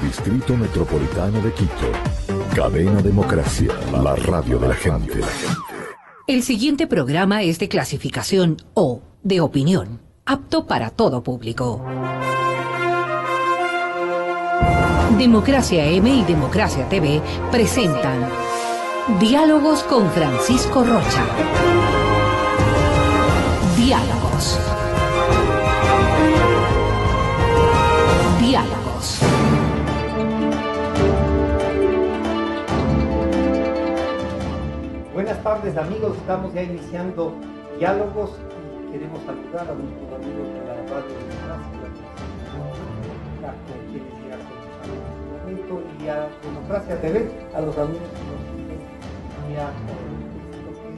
Distrito Metropolitano de Quito. Cadena Democracia, la radio de la gente. El siguiente programa es de clasificación O, de opinión, apto para todo público. Democracia M y Democracia TV presentan Diálogos con Francisco Rocha. Diálogos. Diálogos. Buenas tardes, amigos, estamos ya iniciando Diálogos y queremos saludar a nuestros amigos de la Radio Democracia, con quienes ya comenzamos en este momento, y a Democracia TV, a los amigos que nos siguen, y a lo que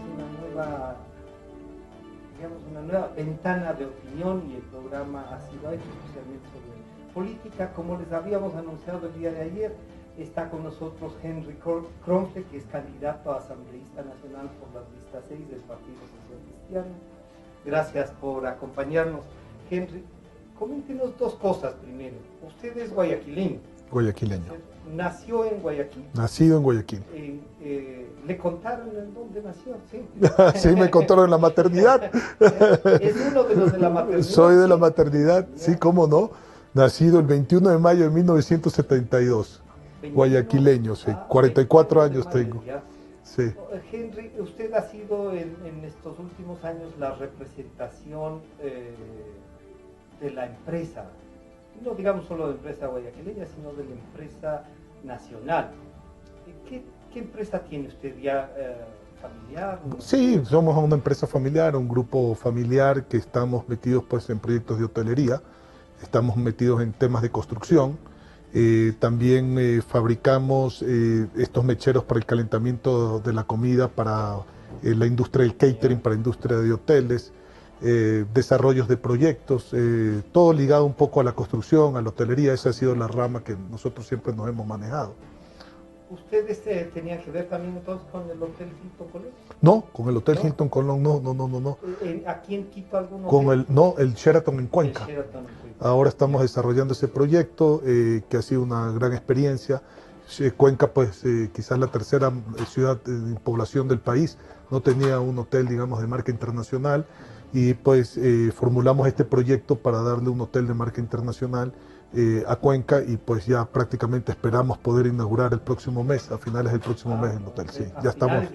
es una nueva ventana de opinión, y el programa ha sido hecho especialmente sobre política. Como les habíamos anunciado el día de ayer, está con nosotros Henry Kronfle, que es candidato a asambleísta nacional por la lista 6 del Partido Social Cristiano. Gracias por acompañarnos. Henry, coméntenos dos cosas primero. Usted es guayaquileño. Guayaquileño. Nació en Guayaquil. Nacido en Guayaquil. ¿Le contaron en dónde nació? Sí, sí, me contaron en la maternidad. Es uno de los de la maternidad. Soy de la maternidad, sí, cómo no. Nacido el 21 de mayo de 1972. Guayaquileño, sí. 44 años tengo. Sí. Henry, usted ha sido en estos últimos años la representación de la empresa, no digamos solo de la empresa guayaquileña, sino de la empresa nacional. ¿Qué empresa tiene usted ya familiar? Sí, somos una empresa familiar, un grupo familiar que estamos metidos pues en proyectos de hotelería, estamos metidos en temas de construcción. También fabricamos estos mecheros para el calentamiento de la comida para la industria del catering, para la industria de hoteles, desarrollos de proyectos, todo ligado un poco a la construcción, a la hotelería. Esa ha sido la rama que nosotros siempre nos hemos manejado. ¿Ustedes tenían que ver también entonces con el Hotel Hilton Colón? No, con el Hotel Hilton Colón no. ¿Aquí en Quito alguno? El Sheraton en Cuenca. Ahora estamos desarrollando ese proyecto que ha sido una gran experiencia. Cuenca, pues quizás la tercera ciudad en población del país, no tenía un hotel, digamos, de marca internacional, y pues formulamos este proyecto para darle un hotel de marca internacional a Cuenca, y pues ya prácticamente esperamos poder inaugurar el próximo mes, a finales del próximo mes el hotel. Sí, ya estamos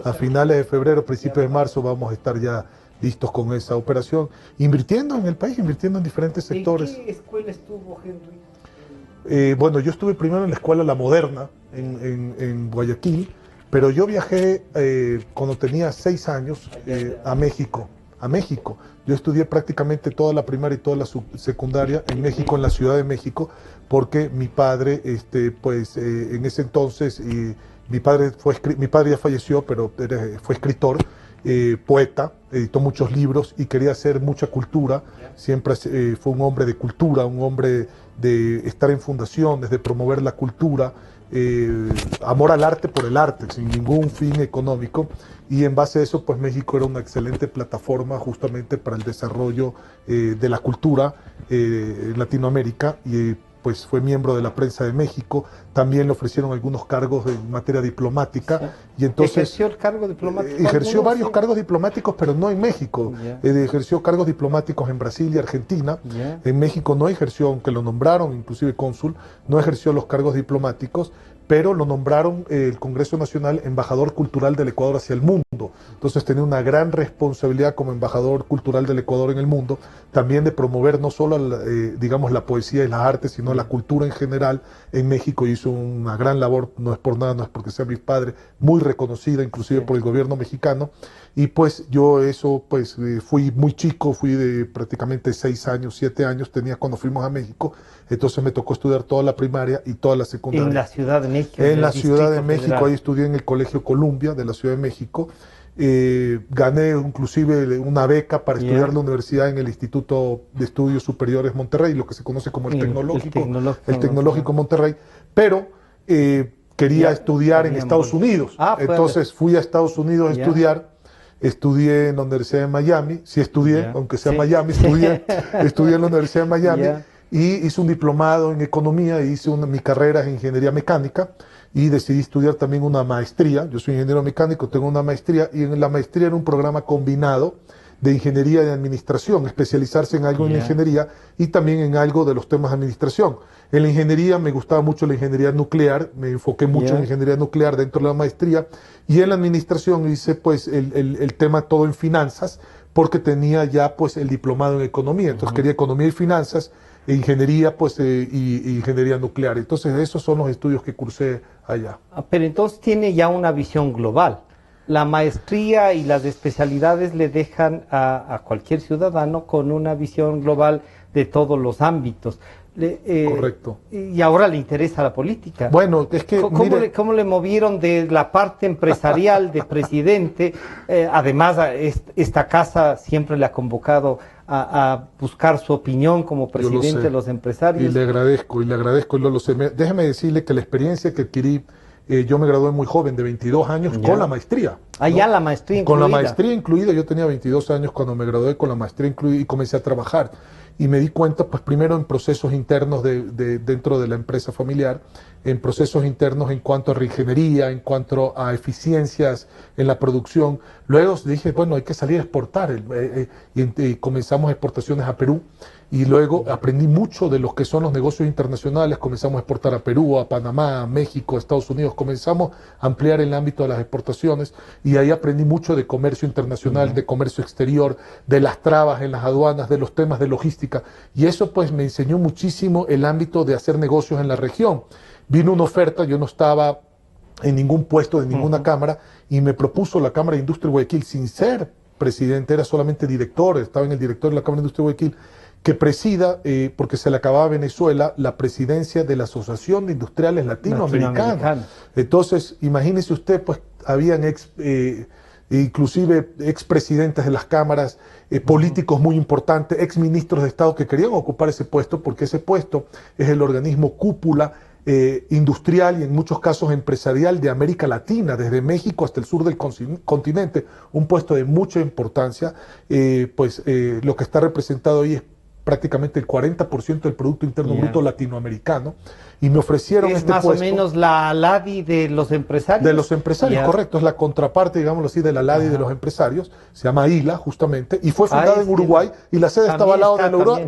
a finales de febrero, principios de marzo vamos a estar ya listos con esa operación, invirtiendo en el país, invirtiendo en diferentes sectores. ¿En qué escuela estuvo, Henry? Bueno, yo estuve primero en la escuela La Moderna, en Guayaquil, pero yo viajé cuando tenía 6 años a México. Yo estudié prácticamente toda la primaria y toda la secundaria en México, en la Ciudad de México, porque mi padre, en ese entonces, mi padre ya falleció, pero fue escritor, poeta, editó muchos libros y quería hacer mucha cultura. Siempre fue un hombre de cultura, un hombre de estar en fundaciones, de promover la cultura, amor al arte por el arte, sin ningún fin económico, y en base a eso pues México era una excelente plataforma justamente para el desarrollo de la cultura en Latinoamérica, y pues fue miembro de la prensa de México. También le ofrecieron algunos cargos en materia diplomática, sí. Y entonces ¿ejerció el cargo diplomático? Ejerció varios cargos diplomáticos, pero no en México. Ejerció cargos diplomáticos en Brasil y Argentina. En México no ejerció, aunque lo nombraron inclusive cónsul, no ejerció los cargos diplomáticos, pero lo nombraron el Congreso Nacional embajador cultural del Ecuador hacia el mundo. Entonces tenía una gran responsabilidad como embajador cultural del Ecuador en el mundo, también de promover no solo digamos la poesía y las artes, sino la cultura en general en México. Hizo una gran labor, no es por nada, no es porque sea mi padre, muy reconocida inclusive por el gobierno mexicano. Y pues yo eso, pues fui muy chico, fui de prácticamente 6 años, 7 años tenía cuando fuimos a México. Entonces me tocó estudiar toda la primaria y toda la secundaria. En la Ciudad de México. En la Ciudad de México, ahí estudié en el Colegio Columbia de la Ciudad de México. Gané inclusive una beca para estudiar en la universidad en el Instituto de Estudios Superiores Monterrey, lo que se conoce como el Tecnológico Monterrey, pero quería estudiar en Estados Unidos. Entonces fui a Estados Unidos a estudiar. Estudié en la Universidad de Miami, sí estudié, aunque sea Miami, estudié en la Universidad de Miami. y hice un diplomado en economía, hice mi carrera en ingeniería mecánica y decidí estudiar también una maestría. Yo soy ingeniero mecánico, tengo una maestría y en la maestría era un programa combinado de ingeniería y administración, especializarse en algo en la ingeniería y también en algo de los temas de administración. En la ingeniería me gustaba mucho la ingeniería nuclear, me enfoqué mucho en ingeniería nuclear dentro de la maestría, y en la administración hice pues el tema todo en finanzas, porque tenía ya pues el diplomado en economía, entonces quería economía y finanzas, ingeniería pues y ingeniería nuclear. Entonces esos son los estudios que cursé allá. Pero entonces tiene ya una visión global. La maestría y las especialidades le dejan a cualquier ciudadano con una visión global de todos los ámbitos. Correcto. Y ahora le interesa la política. Bueno, es que ¿Cómo le movieron de la parte empresarial de presidente? Además, esta casa siempre le ha convocado a buscar su opinión como presidente de los empresarios. Y le agradezco, y lo sé. Déjeme decirle que la experiencia que adquirí, yo me gradué muy joven, de 22 años, con la maestría. Ah, ¿no? Ya la maestría incluida. Con la maestría incluida, yo tenía 22 años cuando me gradué con la maestría incluida y comencé a trabajar. Y me di cuenta, pues primero en procesos internos dentro de la empresa familiar, en procesos internos en cuanto a reingeniería, en cuanto a eficiencias en la producción. Luego dije, bueno, hay que salir a exportar y comenzamos exportaciones a Perú. Y luego aprendí mucho de lo que son los negocios internacionales, comenzamos a exportar a Perú, a Panamá, a México, a Estados Unidos, comenzamos a ampliar el ámbito de las exportaciones y ahí aprendí mucho de comercio internacional, de comercio exterior, de las trabas en las aduanas, de los temas de logística, y eso pues me enseñó muchísimo el ámbito de hacer negocios en la región. Vino una oferta, yo no estaba en ningún puesto de ninguna cámara y me propuso la Cámara de Industria de Guayaquil sin ser presidente, era solamente director, estaba en el director de la Cámara de Industria de Guayaquil, que presida, porque se le acababa a Venezuela, la presidencia de la Asociación de Industriales Latinoamericanos. Entonces, imagínese usted, pues habían inclusive expresidentes de las cámaras, políticos muy importantes, exministros de Estado que querían ocupar ese puesto, porque ese puesto es el organismo cúpula industrial y en muchos casos empresarial de América Latina, desde México hasta el sur del continente, un puesto de mucha importancia, lo que está representado ahí es prácticamente el 40% del Producto Interno Bruto latinoamericano, y me ofrecieron este puesto. Es más o menos la LADI de los empresarios. De los empresarios, correcto, es la contraparte, digámoslo así, de la LADI de los empresarios, se llama ILA justamente, y fue fundada en Uruguay, y la sede estaba al lado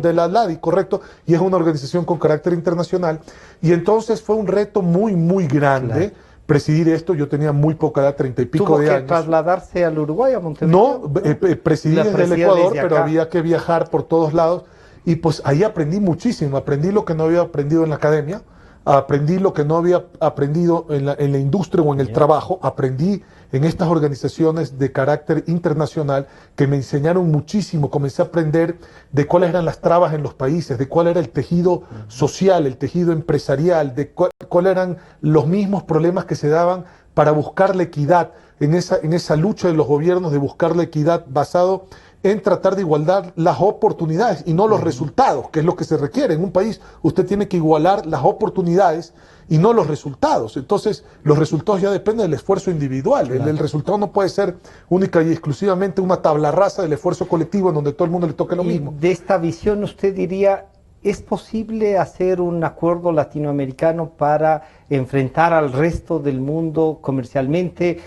de la LADI, correcto, y es una organización con carácter internacional, y entonces fue un reto muy, muy grande. Presidir esto, yo tenía muy poca edad, 30 y pico de años. ¿Tuvo que trasladarse al Uruguay, a Montevideo? No, presidí desde el Ecuador, pero había que viajar por todos lados. Y pues ahí aprendí muchísimo, aprendí lo que no había aprendido en la academia, aprendí lo que no había aprendido en la industria o en el trabajo, aprendí en estas organizaciones de carácter internacional que me enseñaron muchísimo, comencé a aprender de cuáles eran las trabas en los países, de cuál era el tejido social, el tejido empresarial, de cuáles eran los mismos problemas que se daban para buscar la equidad, en esa lucha de los gobiernos de buscar la equidad basado en tratar de igualar las oportunidades y no los resultados, que es lo que se requiere. En un país usted tiene que igualar las oportunidades y no los resultados. Entonces, los resultados ya dependen del esfuerzo individual. Claro. El resultado no puede ser única y exclusivamente una tabla rasa del esfuerzo colectivo en donde todo el mundo le toque lo mismo. De esta visión, usted diría, ¿es posible hacer un acuerdo latinoamericano para enfrentar al resto del mundo comercialmente,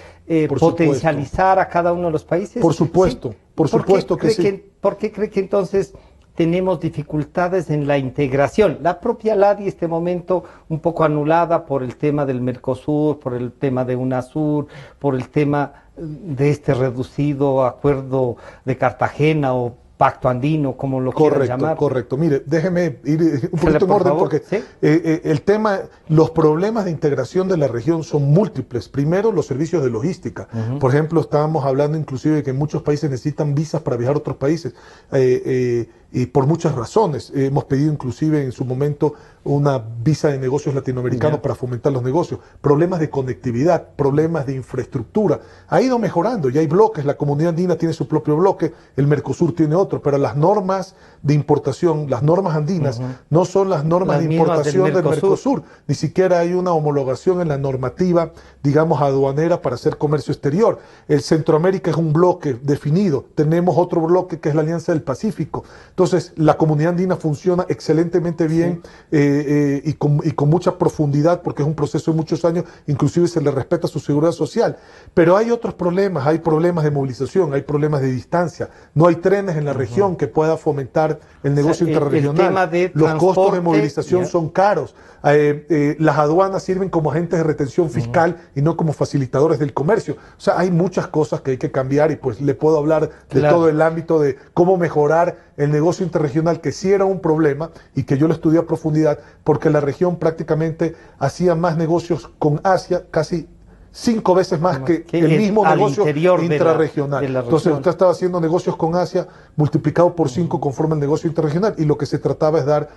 potencializar a cada uno de los países? Por supuesto, ¿sí? Por supuesto que sí. ¿Por qué cree que entonces tenemos dificultades en la integración? La propia LADI en este momento un poco anulada por el tema del Mercosur, por el tema de UNASUR, por el tema de este reducido acuerdo de Cartagena o Pacto Andino, como lo quieran llamar. Correcto. Mire, déjeme ir un poquito en orden porque ¿sí? El tema, los problemas de integración de la región son múltiples. Primero, los servicios de logística. Por ejemplo, estábamos hablando inclusive de que muchos países necesitan visas para viajar a otros países. Y por muchas razones. Hemos pedido inclusive en su momento una visa de negocios latinoamericanos para fomentar los negocios. Problemas de conectividad, problemas de infraestructura. Ha ido mejorando, ya hay bloques, la comunidad andina tiene su propio bloque, el Mercosur tiene otro, pero las normas de importación, las normas andinas, no son las normas de importación del Mercosur. Ni siquiera hay una homologación en la normativa, digamos, aduanera para hacer comercio exterior. El Centroamérica es un bloque definido. Tenemos otro bloque que es la Alianza del Pacífico. Entonces, la comunidad andina funciona excelentemente bien, y con mucha profundidad, porque es un proceso de muchos años, inclusive se le respeta su seguridad social. Pero hay otros problemas, hay problemas de movilización, hay problemas de distancia, no hay trenes en la región que pueda fomentar el negocio interregional. El tema de los costos de movilización ya. son caros. Las aduanas sirven como agentes de retención fiscal y no como facilitadores del comercio. O sea, hay muchas cosas que hay que cambiar y pues le puedo hablar de todo el ámbito de cómo mejorar el negocio interregional, que sí era un problema y que yo lo estudié a profundidad, porque la región prácticamente hacía más negocios con Asia, casi 5 veces más que el mismo negocio intrarregional. Entonces usted estaba haciendo negocios con Asia multiplicado por 5 conforme el negocio interregional, y lo que se trataba es dar,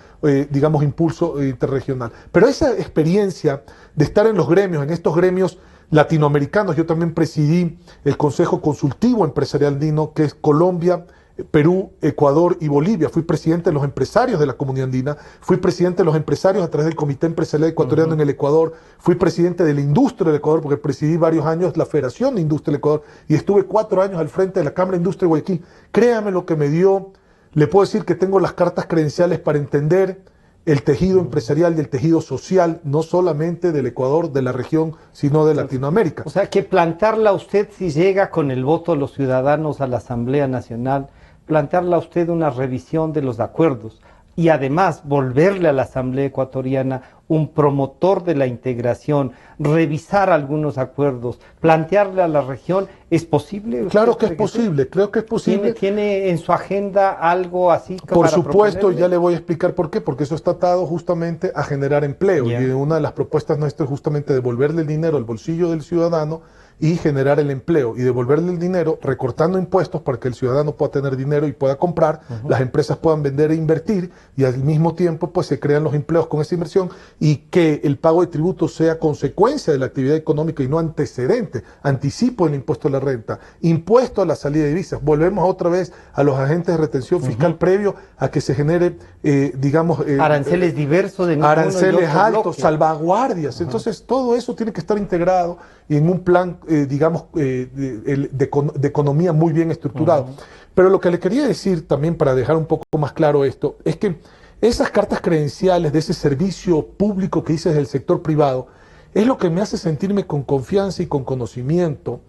digamos, impulso interregional. Pero esa experiencia de estar en los gremios, en estos gremios latinoamericanos, yo también presidí el Consejo Consultivo Empresarial Andino, que es Colombia, Perú, Ecuador y Bolivia. Fui presidente de los empresarios de la comunidad andina, fui presidente de los empresarios a través del Comité Empresarial Ecuatoriano en el Ecuador, fui presidente de la industria del Ecuador, porque presidí varios años la Federación de Industria del Ecuador y estuve 4 años al frente de la Cámara de Industria de Guayaquil. Créame lo que me dio, le puedo decir que tengo las cartas credenciales para entender el tejido empresarial y el tejido social, no solamente del Ecuador, de la región, sino de Latinoamérica. O sea, que plantearla usted, si llega con el voto de los ciudadanos a la Asamblea Nacional, plantearle a usted una revisión de los acuerdos y además volverle a la Asamblea Ecuatoriana un promotor de la integración, revisar algunos acuerdos, plantearle a la región, ¿es posible? Claro que es posible, creo que es posible. ¿Tiene en su agenda algo así? Por supuesto, ya le voy a explicar por qué, porque eso está atado justamente a generar empleo, y una de las propuestas nuestras es justamente devolverle el dinero al bolsillo del ciudadano y generar el empleo, y devolverle el dinero recortando impuestos para que el ciudadano pueda tener dinero y pueda comprar, las empresas puedan vender e invertir, y al mismo tiempo pues se crean los empleos con esa inversión, y que el pago de tributos sea consecuencia de la actividad económica y no antecedente, anticipo el impuesto a la renta, impuesto a la salida de divisas. Volvemos otra vez a los agentes de retención fiscal previo a que se genere, digamos... aranceles diversos de aranceles altos, salvaguardias. Entonces todo eso tiene que estar integrado y en un plan, digamos, de economía muy bien estructurado. Pero lo que le quería decir también, para dejar un poco más claro esto, es que esas cartas credenciales de ese servicio público que hice desde el sector privado es lo que me hace sentirme con confianza y con conocimiento,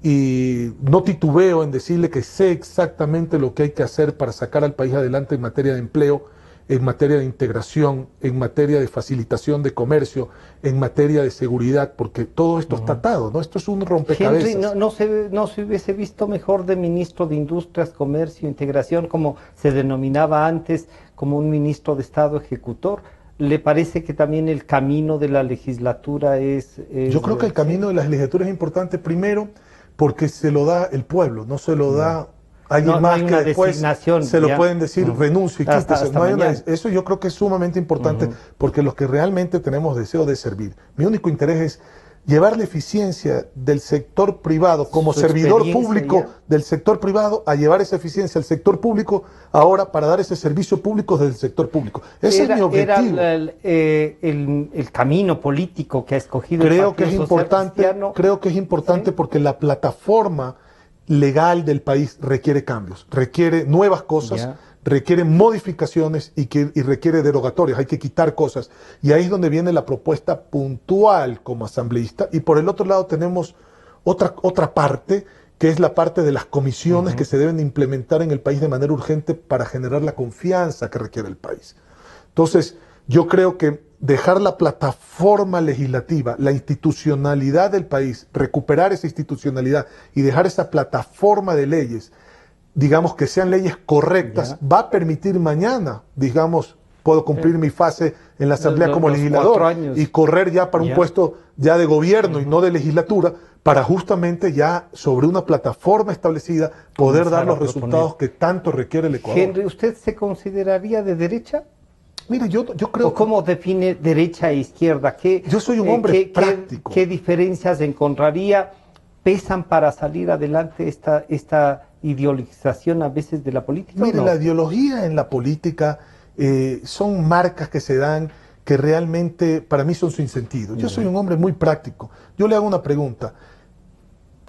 y no titubeo en decirle que sé exactamente lo que hay que hacer para sacar al país adelante en materia de empleo, en materia de integración, en materia de facilitación de comercio, en materia de seguridad, porque todo esto está atado, ¿no? Esto es un rompecabezas. Henry, no se hubiese visto mejor de ministro de Industrias, Comercio, Integración, como se denominaba antes, como un ministro de Estado ejecutor. ¿Le parece que también el camino de la legislatura es Yo creo que el camino de la legislatura es importante, primero, porque se lo da el pueblo, no se lo da alguien más que después se lo pueden decir, renuncie, quítese. Eso yo creo que es sumamente importante, porque los que realmente tenemos deseo de servir, mi único interés es llevar la eficiencia del sector privado como servidor público del sector privado a llevar esa eficiencia al sector público ahora para dar ese servicio público desde el sector público. Ese es mi objetivo. Era el camino político que ha escogido creo el que es importante, creo que es importante porque la plataforma legal del país requiere cambios, requiere nuevas cosas, requiere modificaciones y requiere derogatorias, hay que quitar cosas. Y ahí es donde viene la propuesta puntual como asambleísta. Y por el otro lado tenemos otra parte, que es la parte de las comisiones que se deben implementar en el país de manera urgente para generar la confianza que requiere el país. Entonces, yo creo que dejar la plataforma legislativa, la institucionalidad del país, recuperar esa institucionalidad y dejar esa plataforma de leyes, digamos que sean leyes correctas, va a permitir mañana, digamos, puedo cumplir mi fase en la Asamblea como legislador y correr ya para un puesto ya de gobierno y no de legislatura, para justamente ya sobre una plataforma establecida poder dar los resultados que tanto requiere el Ecuador. Henry, ¿usted se consideraría de derecha? Mire, yo creo... ¿O cómo define derecha e izquierda? Yo soy un hombre práctico. ¿Qué diferencias encontraría? ¿Pesan para salir adelante esta ideologización a veces de la política? Mire, la ideología en la política son marcas que se dan que realmente para mí son sin sentido. Yo soy un hombre muy práctico. Yo le hago una pregunta.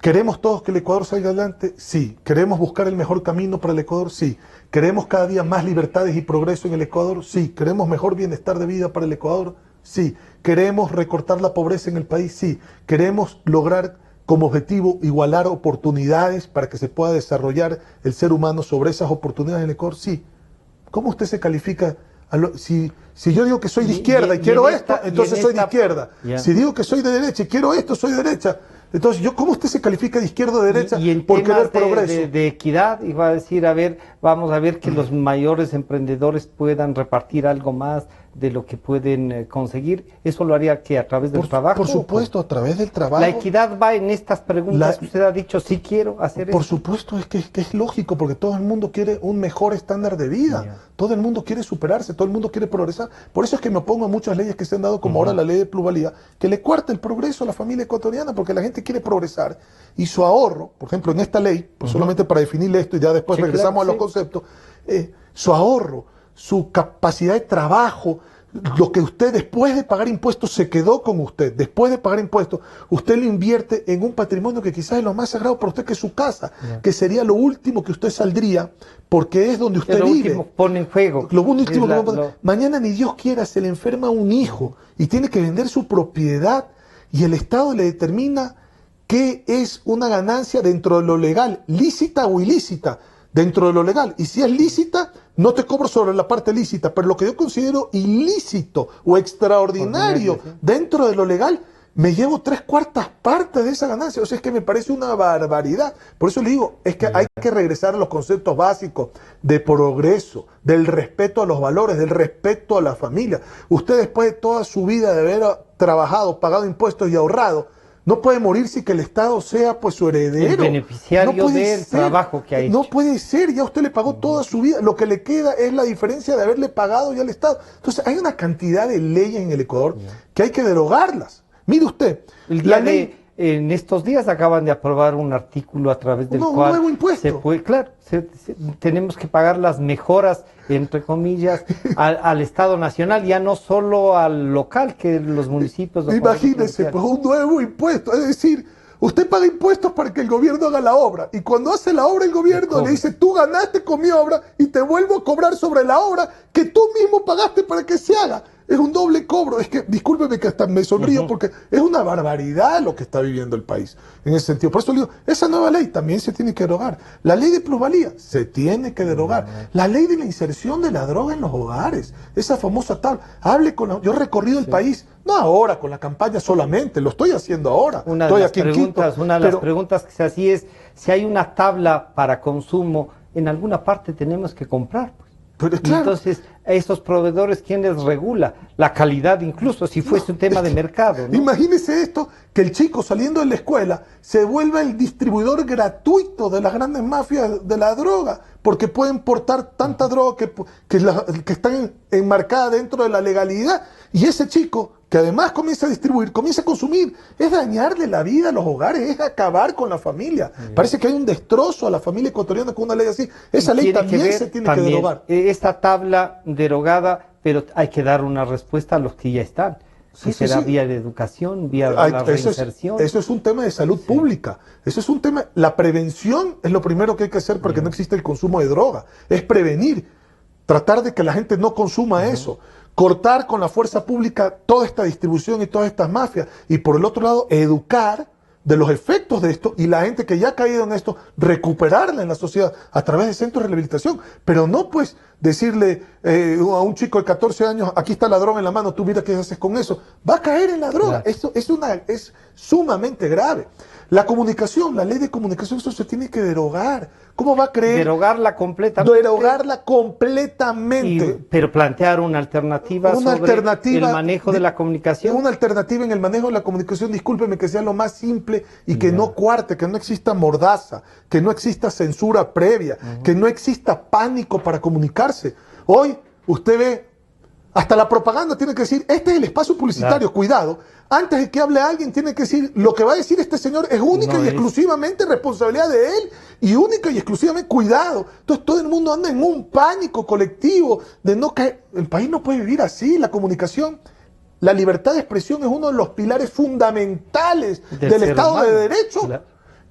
¿Queremos todos que el Ecuador salga adelante? Sí. ¿Queremos buscar el mejor camino para el Ecuador? Sí. ¿Queremos cada día más libertades y progreso en el Ecuador? Sí. ¿Queremos mejor bienestar de vida para el Ecuador? Sí. ¿Queremos recortar la pobreza en el país? Sí. ¿Queremos lograr como objetivo igualar oportunidades para que se pueda desarrollar el ser humano sobre esas oportunidades en el Ecuador? Sí. ¿Cómo usted se califica? Si yo digo que soy de izquierda y quiero esto, entonces soy de izquierda. Si digo que soy de derecha y quiero esto, soy de derecha. Entonces, ¿cómo usted se califica de izquierda o de derecha por querer progreso? De equidad, iba a decir, a ver, vamos a ver que los mayores emprendedores puedan repartir algo más de lo que pueden conseguir. ¿Eso lo haría que a través del trabajo? Por supuesto, a través del trabajo. La equidad va en estas preguntas que usted ha dicho, sí quiero hacer eso. Por supuesto, es que es lógico, porque todo el mundo quiere un mejor estándar de vida. Todo el mundo quiere superarse, todo el mundo quiere progresar. Por eso es que me opongo a muchas leyes que se han dado, como ahora la ley de plusvalía, que le cuarta el progreso a la familia ecuatoriana, porque la gente quiere progresar. Y su ahorro, por ejemplo, en esta ley, pues solamente para definirle esto y ya después regresamos a los conceptos, su ahorro, su capacidad de trabajo, lo que usted después de pagar impuestos se quedó con usted, después de pagar impuestos, usted lo invierte en un patrimonio que quizás es lo más sagrado para usted, que es su casa, que sería lo último que usted saldría, porque es donde usted vive. Lo último pone en juego. Lo último mañana ni Dios quiera se le enferma un hijo y tiene que vender su propiedad y el Estado le determina qué es una ganancia dentro de lo legal, lícita o ilícita, dentro de lo legal. Y si es lícita, no te cobro sobre la parte lícita, pero lo que yo considero ilícito o extraordinario dentro de lo legal, me llevo 3/4 partes de esa ganancia. O sea, es que me parece una barbaridad. Por eso le digo, es que hay que regresar a los conceptos básicos de progreso, del respeto a los valores, del respeto a la familia. Usted, después de toda su vida de haber trabajado, pagado impuestos y ahorrado, no puede morirse y que el Estado sea pues su heredero. El beneficiario del trabajo que ha hecho. No puede ser, ya usted le pagó toda su vida. Lo que le queda es la diferencia de haberle pagado ya al Estado. Entonces hay una cantidad de leyes en el Ecuador que hay que derogarlas. Mire usted, la ley... En estos días acaban de aprobar un artículo a través del cual... Un nuevo impuesto. Tenemos que pagar las mejoras, entre comillas, al Estado Nacional, ya no solo al local, que los municipios... Imagínese, pues un nuevo impuesto, es decir, usted paga impuestos para que el gobierno haga la obra, y cuando hace la obra el gobierno le dice, tú ganaste con mi obra y te vuelvo a cobrar sobre la obra que tú mismo pagaste para que se haga. Es un doble cobro. Es que, discúlpeme que hasta me sonrío porque es una barbaridad lo que está viviendo el país en ese sentido. Por eso le digo, esa nueva ley también se tiene que derogar. La ley de plusvalía se tiene que derogar. La ley de la inserción de la droga en los hogares, esa famosa tabla. Yo he recorrido el país, no ahora con la campaña solamente, lo estoy haciendo ahora. Una de las preguntas que se hacía es, si hay una tabla para consumo, en alguna parte tenemos que comprar. Pero claro. Entonces, a esos proveedores, ¿quién les regula? La calidad, incluso si fuese un tema de mercado, ¿no? Imagínese esto, que el chico saliendo de la escuela se vuelva el distribuidor gratuito de las grandes mafias de la droga, porque pueden portar tanta droga que están enmarcada dentro de la legalidad, y ese chico que además comienza a distribuir, comienza a consumir, es dañarle la vida a los hogares, es acabar con la familia. Parece que hay un destrozo a la familia ecuatoriana con una ley así. Esa ley también se tiene que derogar. Esta tabla derogada, pero hay que dar una respuesta a los que ya están. Será vía de educación, vía de la reinserción. Eso es un tema de salud pública. Eso es un tema. La prevención es lo primero que hay que hacer para que no exista el consumo de droga. Es prevenir, tratar de que la gente no consuma eso. Cortar con la fuerza pública toda esta distribución y todas estas mafias. Y por el otro lado, educar de los efectos de esto, y la gente que ya ha caído en esto, recuperarla en la sociedad a través de centros de rehabilitación. Pero no pues decirle a un chico de 14 años, aquí está la droga en la mano, tú mira qué haces con eso. Va a caer en la droga. Eso es sumamente grave. La comunicación, la ley de comunicación, eso se tiene que derogar. ¿Cómo va a creer? Derogarla completamente. Derogarla completamente. Pero plantear una alternativa sobre el manejo de la comunicación. Una alternativa en el manejo de la comunicación, discúlpeme, que sea lo más simple y que no cuarte, que no exista mordaza, que no exista censura previa, que no exista pánico para comunicarse. Hoy usted ve, hasta la propaganda tiene que decir, este es el espacio publicitario, cuidado. Antes de que hable alguien tiene que decir, lo que va a decir este señor es única y exclusivamente responsabilidad de él, y única y exclusivamente cuidado. Entonces todo el mundo anda en un pánico colectivo de no caer. El país no puede vivir así. La comunicación, la libertad de expresión es uno de los pilares fundamentales del Estado de Derecho.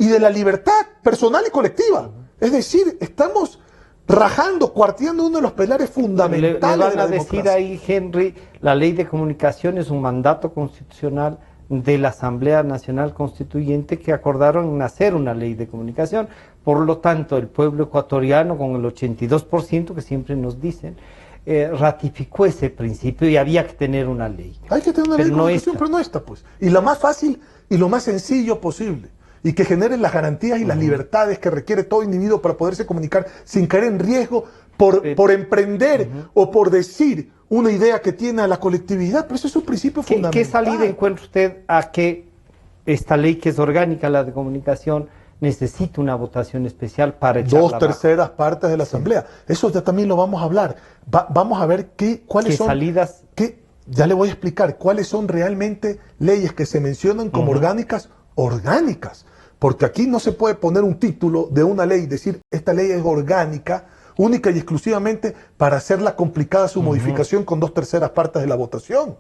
y de la libertad personal y colectiva. Es decir, estamos rajando, cuarteando uno de los pilares fundamentales le van de la a decir democracia. ahí, Henry, la ley de comunicación es un mandato constitucional de la Asamblea Nacional Constituyente que acordaron en hacer una ley de comunicación. Por lo tanto, el pueblo ecuatoriano, con el 82% que siempre nos dicen, ratificó ese principio y había que tener una ley. Hay que tener una ley de comunicación, pero no está, pues. Y la más fácil y lo más sencillo posible. Y que genere las garantías y las libertades que requiere todo individuo para poderse comunicar sin caer en riesgo por emprender o por decir una idea que tiene a la colectividad. Pero eso es un principio fundamental. ¿Qué salida encuentra usted a que esta ley, que es orgánica, la de comunicación, necesita una votación especial para echarla abajo? 2/3 partes de la Asamblea. Eso ya también lo vamos a hablar. Vamos a ver cuáles son salidas. Ya le voy a explicar cuáles son realmente leyes que se mencionan como orgánicas. Porque aquí no se puede poner un título de una ley y decir esta ley es orgánica, única y exclusivamente para hacerla complicada su modificación con 2/3 partes de la votación.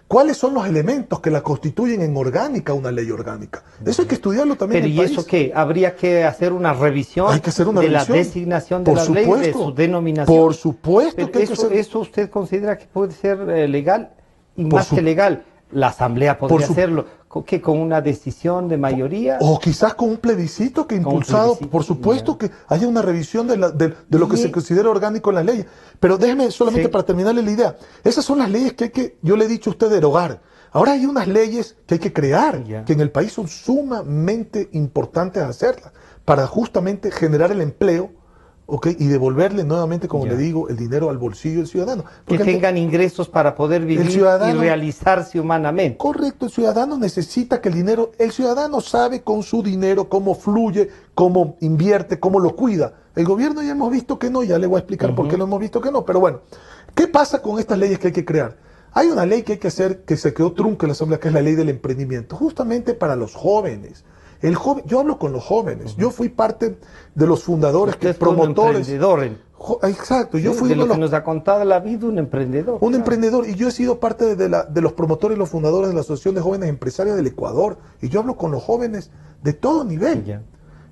¿Cuáles son los elementos que la constituyen en orgánica una ley orgánica? Eso hay que estudiarlo también. Pero en el ¿y país. eso qué? ¿Habría que hacer una revisión Hay que hacer una de revisión. la designación de Por las leyes, de supuesto. su denominación? Por supuesto Pero que hay que hacer. ¿Eso usted considera que puede ser legal? Y más que legal, la Asamblea podría hacerlo. ¿Qué? ¿Con una decisión de mayoría? O quizás con un plebiscito que impulsado, por supuesto que haya una revisión de lo que se considera orgánico en las leyes. Pero déjeme solamente para terminarle la idea. Esas son las leyes que yo le he dicho a usted derogar. Ahora hay unas leyes que hay que crear, que en el país son sumamente importantes hacerlas, para justamente generar el empleo, y devolverle nuevamente, como le digo, el dinero al bolsillo del ciudadano. Que tengan ingresos para poder vivir y realizarse humanamente. Correcto, el ciudadano necesita que el ciudadano sabe con su dinero cómo fluye, cómo invierte, cómo lo cuida. El gobierno ya hemos visto que no, ya le voy a explicar por qué lo hemos visto que no, pero bueno, ¿qué pasa con estas leyes que hay que crear? Hay una ley que hay que hacer, que se quedó trunca en la Asamblea, que es la ley del emprendimiento, justamente para los jóvenes. Yo hablo con los jóvenes. Yo fui parte de los fundadores, promotores. Un emprendedor. Exacto. Yo fui de lo que nos ha contado la vida, un emprendedor. Un emprendedor. Y yo he sido parte de los promotores y los fundadores de la Asociación de Jóvenes Empresarios del Ecuador. Y yo hablo con los jóvenes de todo nivel.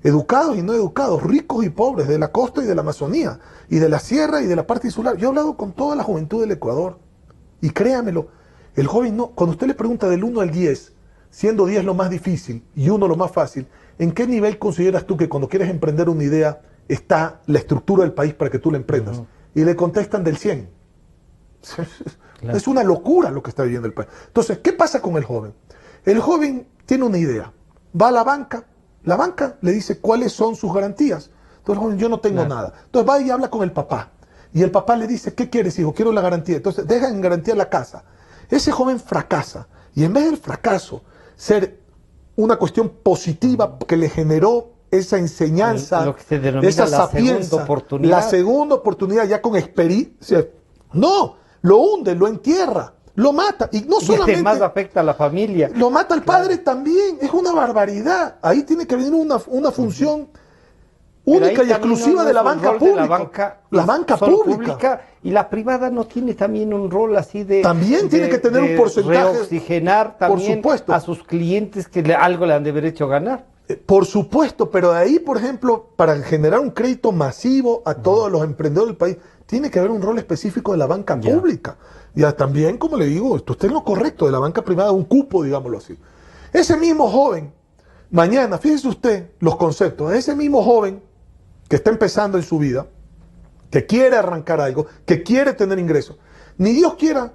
Educados y no educados, ricos y pobres, de la costa y de la Amazonía, y de la sierra y de la parte insular. Yo he hablado con toda la juventud del Ecuador. Y créamelo, el joven no. Cuando usted le pregunta del 1 al 10, siendo 10 lo más difícil y 1 lo más fácil, ¿en qué nivel consideras tú que cuando quieres emprender una idea está la estructura del país para que tú la emprendas? Y le contestan del 100. Claro. Es una locura lo que está viviendo el país. Entonces, ¿qué pasa con el joven? El joven tiene una idea, va a la banca le dice cuáles son sus garantías. Entonces el joven, yo no tengo nada. Entonces va y habla con el papá. Y el papá le dice, ¿qué quieres, hijo? Quiero la garantía. Entonces deja en garantía la casa. Ese joven fracasa. Y en vez del fracaso ser una cuestión positiva que le generó esa enseñanza, lo que se denomina esa sapiencia, la segunda oportunidad ya con experiencia, no, lo hunde, lo entierra, lo mata. Y no solamente además afecta a la familia. Lo mata al padre también. Es una barbaridad. Ahí tiene que venir una función única y exclusiva de la banca pública. La banca pública. Y la privada no tiene también un rol así de... También tiene que tener un porcentaje. Reoxigenar también a sus clientes que algo le han de haber hecho ganar. Por supuesto, pero de ahí, por ejemplo, para generar un crédito masivo a todos los emprendedores del país, tiene que haber un rol específico de la banca pública. Y también, como le digo, esto está en lo correcto, de la banca privada, un cupo, digámoslo así. Ese mismo joven, mañana, fíjese usted los conceptos, ese mismo joven que está empezando en su vida, que quiere arrancar algo, que quiere tener ingresos, ni Dios quiera,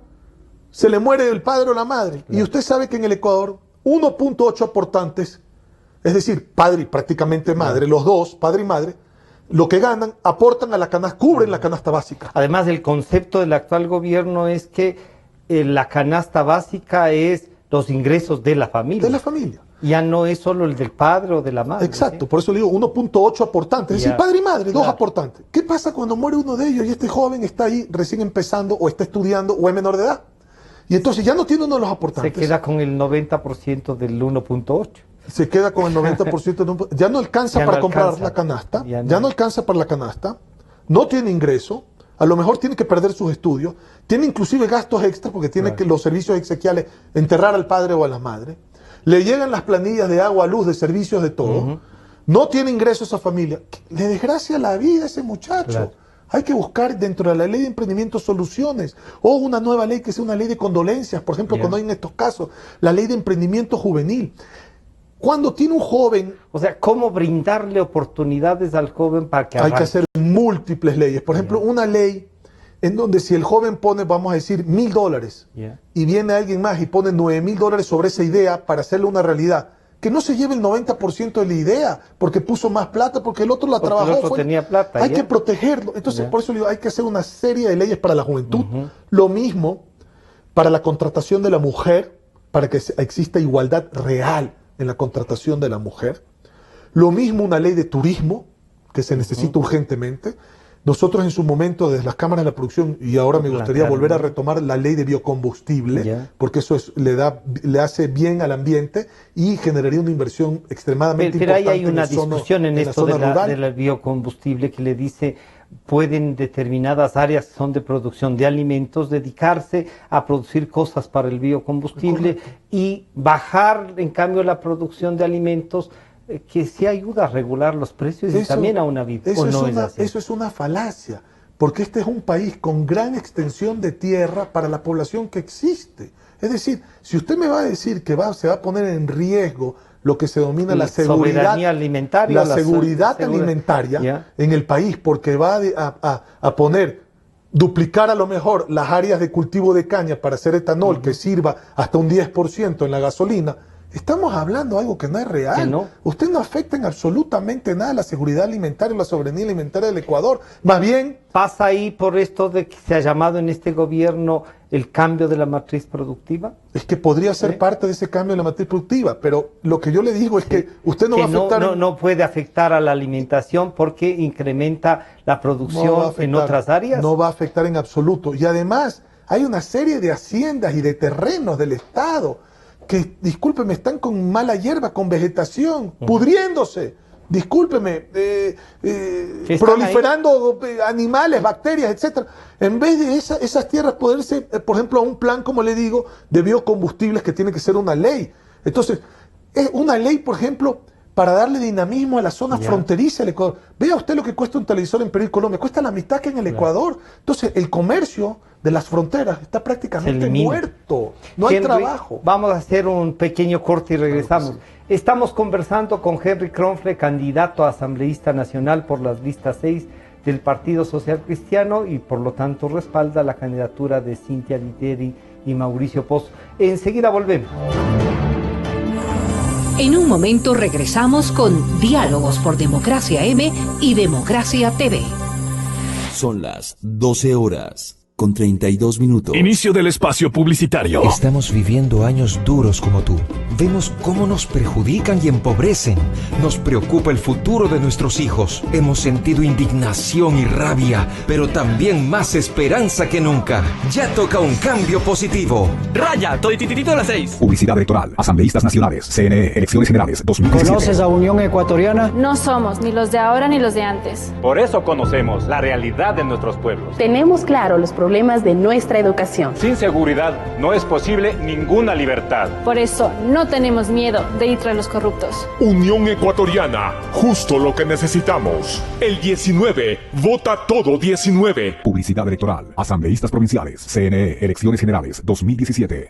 se le muere el padre o la madre. Claro. Y usted sabe que en el Ecuador, 1.8 aportantes, es decir, padre y prácticamente madre, los dos, padre y madre, lo que ganan, aportan a la canasta, cubren la canasta básica. Además, el concepto del actual gobierno es que la canasta básica es los ingresos de la familia. De la familia. Ya no es solo el del padre o de la madre. Exacto, ¿sí? Por eso le digo 1.8 aportantes, es decir, padre y madre, dos aportantes. ¿Qué pasa cuando muere uno de ellos y este joven está ahí recién empezando o está estudiando o es menor de edad? Y entonces ya no tiene uno de los aportantes. Se queda con el 90% del 1.8. Se queda con el 90%, ya no alcanza para comprar la canasta, ya no alcanza para la canasta, no tiene ingreso, a lo mejor tiene que perder sus estudios, tiene inclusive gastos extras porque tiene que los servicios exequiales enterrar al padre o a la madre, le llegan las planillas de agua, luz, de servicios, de todo, no tiene ingresos esa familia, le desgracia la vida a ese muchacho. Claro. Hay que buscar dentro de la ley de emprendimiento soluciones, o una nueva ley que sea una ley de condolencias, por ejemplo, cuando hay en estos casos, la ley de emprendimiento juvenil. Cuando tiene un joven... O sea, ¿cómo brindarle oportunidades al joven para que Hay arranque? que hacer múltiples leyes. Por ejemplo, una ley en donde si el joven pone, vamos a decir, $1,000, y viene alguien más y pone $9,000 sobre esa idea para hacerle una realidad, que no se lleve el 90% de la idea, porque puso más plata, porque el otro la Porque trabajó. el otro tenía plata, hay ya. que protegerlo. Entonces, por eso digo, hay que hacer una serie de leyes para la juventud. Lo mismo para la contratación de la mujer, para que exista igualdad real en la contratación de la mujer. Lo mismo una ley de turismo, que se necesita urgentemente. Nosotros en su momento, desde las cámaras de la producción, y ahora me gustaría volver a retomar la ley de biocombustible, porque eso le hace bien al ambiente y generaría una inversión extremadamente importante. Pero ahí hay una discusión en esto rural. del biocombustible que le dice, pueden determinadas áreas que son de producción de alimentos dedicarse a producir cosas para el biocombustible y bajar en cambio la producción de alimentos, que sí ayuda a regular los precios y también a una vida. Eso es una falacia, porque este es un país con gran extensión de tierra para la población que existe. Es decir, si usted me va a decir que se va a poner en riesgo lo que se denomina la seguridad alimentaria, alimentaria en el país, porque va a duplicar a lo mejor las áreas de cultivo de caña para hacer etanol que sirva hasta un 10% en la gasolina. Estamos hablando de algo que no es real. ¿Que no? Usted no afecta en absolutamente nada la seguridad alimentaria o la soberanía alimentaria del Ecuador. Más bien... ¿Pasa ahí por esto de que se ha llamado en este gobierno el cambio de la matriz productiva? Es que podría ser parte de ese cambio de la matriz productiva, pero lo que yo le digo es que usted no va a afectar... No puede afectar a la alimentación porque incrementa la producción en otras áreas. No va a afectar en absoluto. Y además hay una serie de haciendas y de terrenos del Estado que, discúlpeme, están con mala hierba, con vegetación, pudriéndose, discúlpeme, proliferando animales, bacterias, etcétera. En vez de esas tierras poderse, por ejemplo, a un plan, como le digo, de biocombustibles que tiene que ser una ley. Entonces, es una ley, por ejemplo, para darle dinamismo a la zona fronteriza del Ecuador. Vea usted lo que cuesta un televisor en Perú y Colombia, cuesta la mitad que en el Ecuador. Entonces, el comercio de las fronteras está prácticamente muerto. No hay trabajo. Vamos a hacer un pequeño corte y regresamos. Claro, sí. Estamos conversando con Henry Kronfle, candidato a asambleísta nacional por las listas 6 del Partido Social Cristiano y por lo tanto respalda la candidatura de Cynthia Literi y Mauricio Pozo. Enseguida volvemos. En un momento regresamos con Diálogos por Democracia M y Democracia TV. Son las 12 horas con 32 minutos. Inicio del espacio publicitario. Estamos viviendo años duros como tú. Vemos cómo nos perjudican y empobrecen. Nos preocupa el futuro de nuestros hijos. Hemos sentido indignación y rabia, pero también más esperanza que nunca. Ya toca un cambio positivo. ¡Raya! ¡Todititito de las 6! Publicidad electoral. Asambleístas nacionales. CNE. Elecciones Generales 2017. ¿Conoces a Unión Ecuatoriana? No somos ni los de ahora ni los de antes. Por eso conocemos la realidad de nuestros pueblos. Tenemos claro los problemas de nuestra educación. Sin seguridad no es posible ninguna libertad. Por eso no tenemos miedo de ir tras los corruptos. Unión Ecuatoriana, justo lo que necesitamos. El 19, vota todo 19. Publicidad electoral. Asambleístas provinciales. CNE. Elecciones Generales 2017.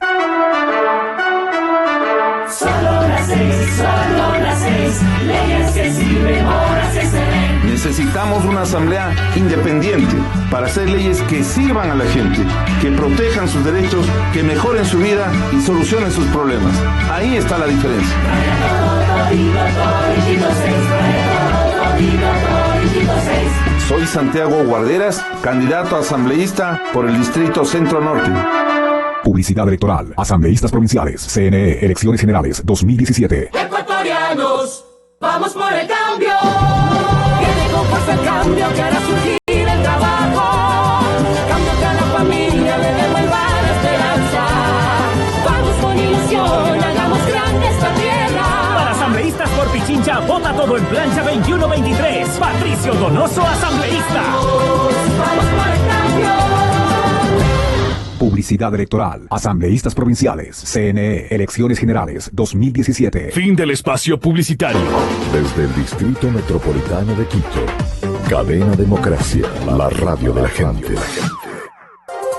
Solo las 6, leyes que sirven, horas que se ven. Necesitamos una asamblea independiente para hacer leyes que sirvan a la gente, que protejan sus derechos, que mejoren su vida y solucionen sus problemas. Ahí está la diferencia. Soy Santiago Guarderas, candidato a asambleísta por el Distrito Centro Norte. Publicidad electoral. Asambleístas provinciales. CNE. Elecciones Generales 2017. Ecuatorianos, vamos por el cambio. Viene con fuerza el cambio que hará surgir el trabajo. Cambio que a la familia le devuelva la esperanza. Vamos con ilusión, hagamos grande esta tierra. Para asambleístas por Pichincha, vota todo en plancha 21-23. Patricio Donoso, asambleísta. Vamos por el cambio. Publicidad electoral. Asambleístas provinciales. CNE. Elecciones Generales 2017. Fin del espacio publicitario. Desde el Distrito Metropolitano de Quito. Cadena Democracia. La radio de la gente.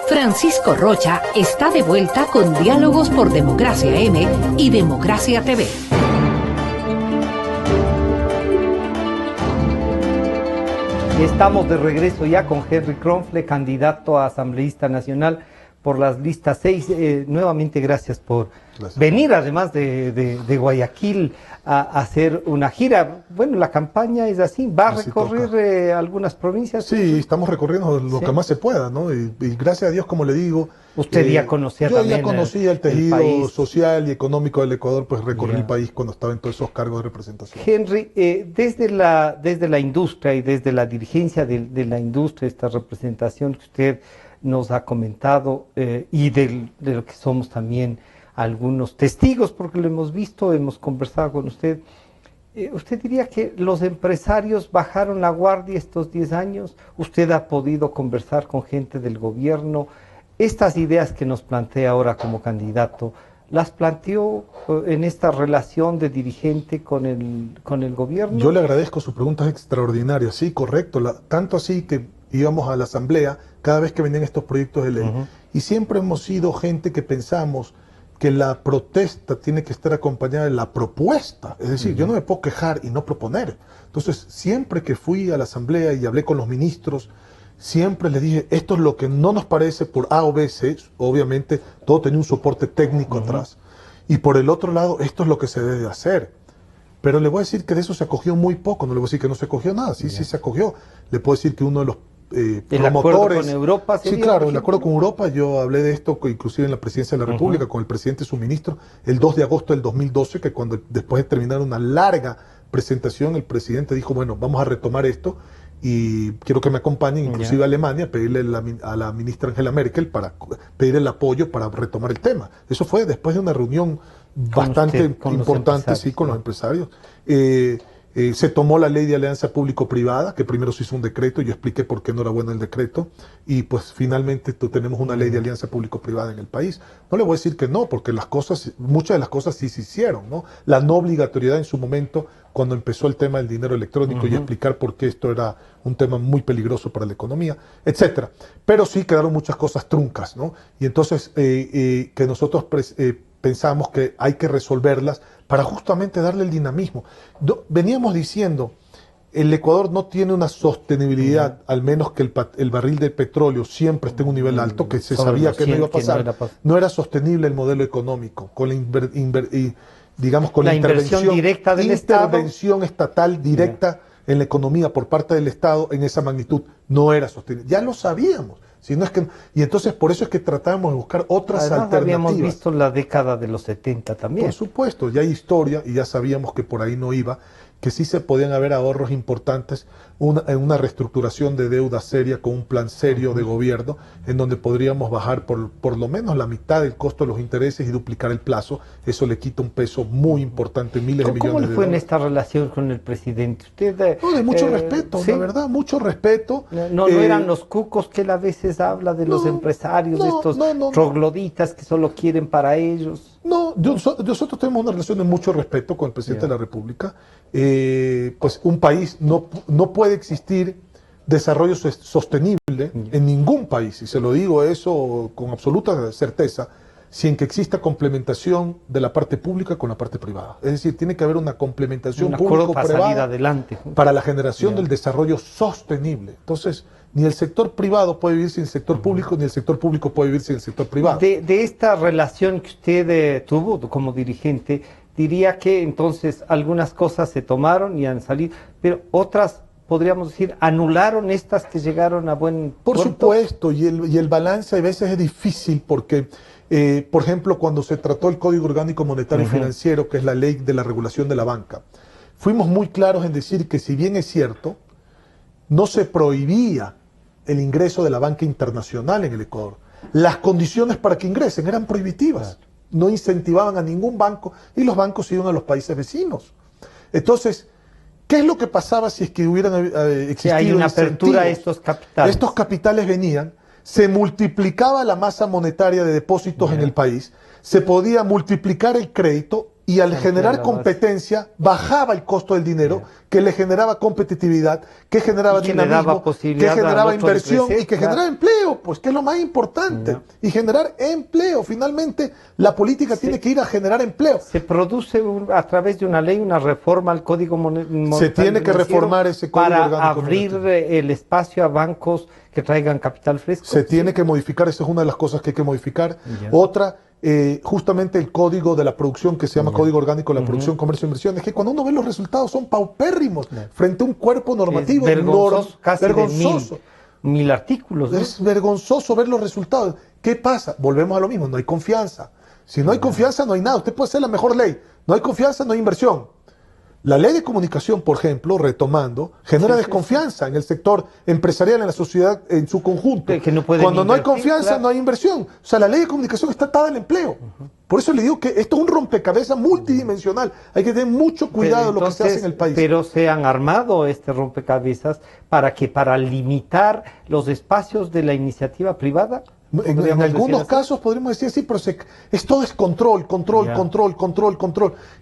Francisco Rocha está de vuelta con Diálogos por Democracia M y Democracia TV. Estamos de regreso ya con Henry Kronfle, candidato a asambleísta nacional por las listas 6. Nuevamente gracias por venir, además de Guayaquil, a hacer una gira. Bueno, la campaña es así, va a recorrer algunas provincias. Sí, estamos recorriendo lo que más se pueda, ¿no? Y gracias a Dios, como le digo... Usted ya conocía también... Yo ya conocía el tejido social y económico del Ecuador, pues recorrí el país cuando estaba en todos esos cargos de representación. Henry, desde la industria y desde la dirigencia de la industria, esta representación que usted nos ha comentado y de lo que somos también algunos testigos, porque lo hemos visto, hemos conversado con usted. ¿Usted diría que los empresarios bajaron la guardia estos 10 años? ¿Usted ha podido conversar con gente del gobierno? Estas ideas que nos plantea ahora como candidato, ¿las planteó en esta relación de dirigente con el gobierno? Yo le agradezco, su pregunta es extraordinaria, sí, correcto, tanto así que íbamos a la asamblea cada vez que venían estos proyectos de ley, y siempre hemos sido gente que pensamos que la protesta tiene que estar acompañada de la propuesta, es decir, yo no me puedo quejar y no proponer. Entonces, siempre que fui a la asamblea y hablé con los ministros, siempre les dije, esto es lo que no nos parece por A o B, C, obviamente todo tenía un soporte técnico atrás, y por el otro lado, esto es lo que se debe hacer. Pero le voy a decir que de eso se acogió muy poco, no le voy a decir que no se acogió nada, sí se acogió. Le puedo decir que uno de los promotores... ¿El acuerdo con Europa? Sí, claro, el acuerdo con Europa, yo hablé de esto inclusive en la presidencia de la República, con el presidente y su ministro, el 2 de agosto del 2012, que cuando después de terminar una larga presentación, el presidente dijo, bueno, vamos a retomar esto, y quiero que me acompañen, inclusive a Alemania, pedirle a la ministra Angela Merkel para pedir el apoyo para retomar el tema. Eso fue después de una reunión bastante importante, sí, con los empresarios. Se tomó la ley de alianza público-privada, que primero se hizo un decreto, y yo expliqué por qué no era bueno el decreto, y pues finalmente tenemos una ley de alianza público-privada en el país. No le voy a decir que no, porque muchas de las cosas sí se hicieron, ¿no? La no obligatoriedad en su momento, cuando empezó el tema del dinero electrónico y explicar por qué esto era un tema muy peligroso para la economía, etcétera. Pero sí quedaron muchas cosas truncas, ¿no? Y entonces que nosotros pensamos que hay que resolverlas para justamente darle el dinamismo. Veníamos diciendo, el Ecuador no tiene una sostenibilidad, al menos que el barril de petróleo siempre esté en un nivel alto, que se sabía que no iba a pasar. No era sostenible el modelo económico, con la intervención directa del intervención estatal directa en la economía por parte del Estado en esa magnitud, no era sostenible. Ya lo sabíamos. Si no es que, y entonces por eso es que tratamos de buscar otras alternativas. Habíamos visto la década de los 70 también. Por supuesto, ya hay historia y ya sabíamos que por ahí no iba, que sí se podían haber ahorros importantes en una reestructuración de deuda seria con un plan serio de gobierno, en donde podríamos bajar por lo menos la mitad del costo de los intereses y duplicar el plazo. Eso le quita un peso muy importante, miles de millones de dólares. ¿Cómo le fue en esta relación con el presidente? Usted, de mucho respeto, ¿sí? La verdad, mucho respeto. No eran los cucos que él a veces habla de los empresarios, de estos trogloditas que solo quieren para ellos. No, nosotros tenemos una relación de mucho respeto con el presidente de la República. Pues un país no puede existir desarrollo sostenible en ningún país, y se lo digo eso con absoluta certeza, sin que exista complementación de la parte pública con la parte privada. Es decir, tiene que haber una complementación público-privada para la generación del desarrollo sostenible. Entonces, ni el sector privado puede vivir sin el sector público, ni el sector público puede vivir sin el sector privado. De esta relación que usted tuvo como dirigente, diría que entonces algunas cosas se tomaron y han salido, pero otras, podríamos decir, anularon estas que llegaron a buen puerto. Por supuesto, y el balance a veces es difícil porque, por ejemplo, cuando se trató el Código Orgánico Monetario y Financiero, que es la ley de la regulación de la banca, fuimos muy claros en decir que, si bien es cierto, no se prohibía el ingreso de la banca internacional en el Ecuador, las condiciones para que ingresen eran prohibitivas. No incentivaban a ningún banco y los bancos iban a los países vecinos. Entonces, ¿qué es lo que pasaba si es que hubieran existido hay una apertura a estos capitales? Estos capitales venían, se multiplicaba la masa monetaria de depósitos en el país, se podía multiplicar el crédito y al generar competencia bajaba el costo del dinero, que le generaba competitividad, que generaba dinamismo, que generaba inversión y que generaba empleo, pues que es lo más importante. Y generar empleo, finalmente la política tiene que ir a generar empleo. Se produce a través de una ley una reforma al Código Monetario. Se tiene que reformar ese Código para Orgánico abrir el espacio a bancos que traigan capital fresco. Se tiene que modificar, esa es una de las cosas que hay que modificar. Otra, justamente el código de la producción que se llama Código Orgánico de la Producción, Comercio e Inversión, es que cuando uno ve los resultados son paupérrimos frente a un cuerpo normativo vergonzoso, casi vergonzoso. De mil artículos, ¿no? Es vergonzoso ver los resultados. ¿Qué pasa? Volvemos a lo mismo, no hay confianza. Si no hay confianza, no hay nada. Usted puede hacer la mejor ley. No hay confianza, no hay inversión. La ley de comunicación, por ejemplo, retomando, genera desconfianza en el sector empresarial, en la sociedad en su conjunto. Cuando no hay confianza, no hay inversión. O sea, la ley de comunicación está atada al empleo. Por eso le digo que esto es un rompecabezas multidimensional. Hay que tener mucho cuidado de lo que se hace en el país. Pero se han armado este rompecabezas para limitar los espacios de la iniciativa privada. En algunos casos podríamos decir sí, pero esto es control.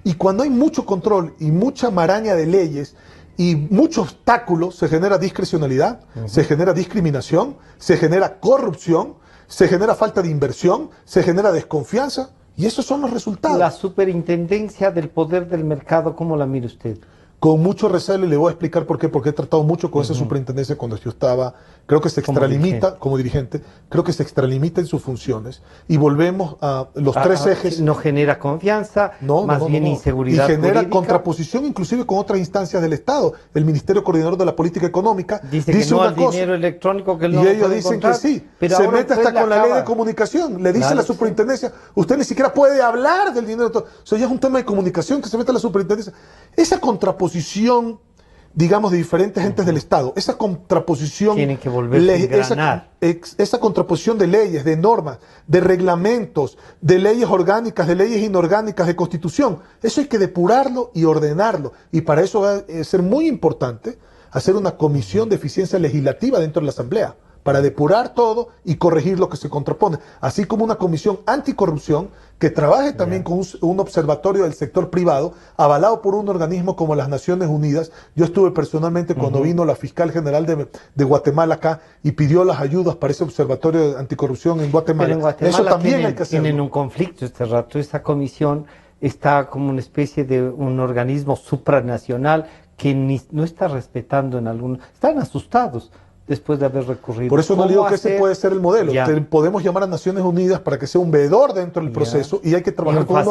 Y cuando hay mucho control y mucha maraña de leyes y mucho obstáculo, se genera discrecionalidad, se genera discriminación, se genera corrupción, se genera falta de inversión, se genera desconfianza, y esos son los resultados. La superintendencia del poder del mercado, ¿cómo la mira usted? Con mucho recelo, y le voy a explicar por qué, porque he tratado mucho con esa superintendencia cuando yo estaba, creo que se extralimita como dirigente, creo que se extralimita en sus funciones, y volvemos a los tres ejes. No genera confianza, más bien inseguridad y genera jurídica. Contraposición inclusive con otras instancias del Estado. El Ministerio Coordinador de la Política Económica dice que no una al cosa, dinero electrónico que él y no ellos dicen que sí, pero se mete hasta con la ley de comunicación, le dice Claro, la superintendencia, usted ni siquiera puede hablar del dinero, o sea, ya es un tema de comunicación que se mete a la superintendencia. Esa contraposición, digamos, de diferentes entes del Estado, esa contraposición, tienen que volver esa contraposición de leyes, de normas, de reglamentos, de leyes orgánicas, de leyes inorgánicas, de constitución, eso hay que depurarlo y ordenarlo, y para eso va a ser muy importante hacer una comisión de eficiencia legislativa dentro de la Asamblea, para depurar todo y corregir lo que se contrapone, así como una comisión anticorrupción que trabaje también con un observatorio del sector privado, avalado por un organismo como las Naciones Unidas. Yo estuve personalmente cuando vino la fiscal general de Guatemala acá y pidió las ayudas para ese observatorio de anticorrupción en Guatemala. Pero en Guatemala eso también hay que hacerlo. Tienen un conflicto este rato. Esta comisión está como una especie de un organismo supranacional que no está respetando en algún... Están asustados después de haber recurrido. Por eso no digo que ese puede ser el modelo. Podemos llamar a Naciones Unidas para que sea un veedor dentro del proceso y hay que trabajar con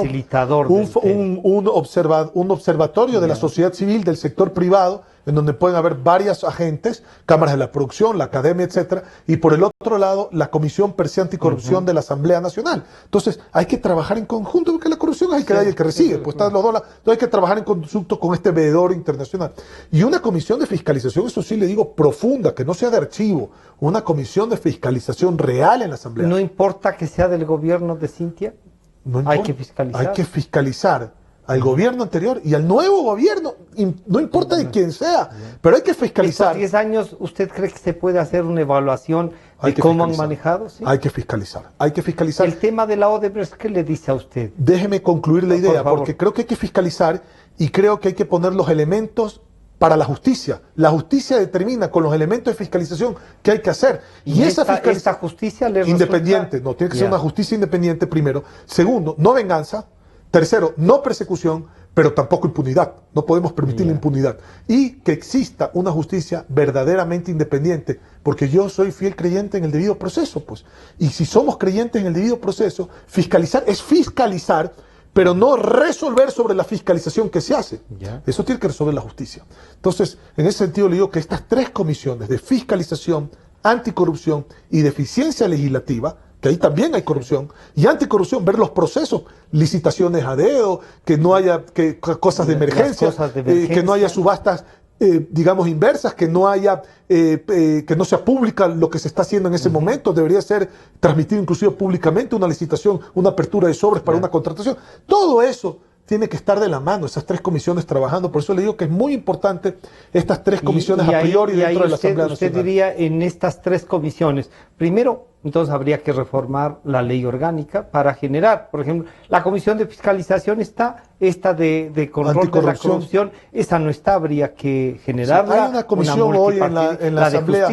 un observatorio de la sociedad civil, del sector privado, en donde pueden haber varios agentes, cámaras de la producción, la academia, etcétera, y por el otro lado, la Comisión per se Anticorrupción de la Asamblea Nacional. Entonces, hay que trabajar en conjunto, porque la corrupción hay que dar y el que recibe, pues están los dos lados. Entonces, hay que trabajar en conjunto con este veedor internacional. Y una comisión de fiscalización, eso sí le digo, profunda, que no sea de archivo, una comisión de fiscalización real en la Asamblea. ¿No importa que sea del gobierno de Cintia? No importa, hay que fiscalizar. Hay que fiscalizar al gobierno anterior y al nuevo gobierno, no importa de quién sea, pero hay que fiscalizar. ¿Estos 10 años usted cree que se puede hacer una evaluación de cómo han manejado? ¿Sí? Hay que fiscalizar, hay que fiscalizar. El tema de la Odebrecht, ¿qué le dice a usted? Déjeme concluir la idea, porque creo que hay que fiscalizar y creo que hay que poner los elementos para la justicia. La justicia determina con los elementos de fiscalización qué hay que hacer. Y esa fiscalización justicia independiente, no, tiene que ser una justicia independiente primero. Segundo, no venganza. Tercero, no persecución, pero tampoco impunidad. No podemos permitir la impunidad. Y que exista una justicia verdaderamente independiente, porque yo soy fiel creyente en el debido proceso, pues. Y si somos creyentes en el debido proceso, fiscalizar es fiscalizar, pero no resolver sobre la fiscalización que se hace. Eso tiene que resolver la justicia. Entonces, en ese sentido le digo que estas tres comisiones de fiscalización, anticorrupción y de eficiencia legislativa, que ahí también hay corrupción, y anticorrupción, ver los procesos, licitaciones a dedo, que no haya cosas de emergencia, que no haya subastas, digamos, inversas, que no haya, que no sea pública lo que se está haciendo en ese momento, debería ser transmitido inclusive públicamente una licitación, una apertura de sobres para una contratación. Todo eso tiene que estar de la mano, esas 3 comisiones trabajando. Por eso le digo que es muy importante estas 3 comisiones a priori dentro de la Asamblea Nacional. Usted diría en estas 3 comisiones, primero, entonces habría que reformar la ley orgánica para generar, por ejemplo, la comisión de fiscalización está, esta de control de la corrupción, esa no está, habría que generarla. Sí, hay una comisión hoy en la Asamblea,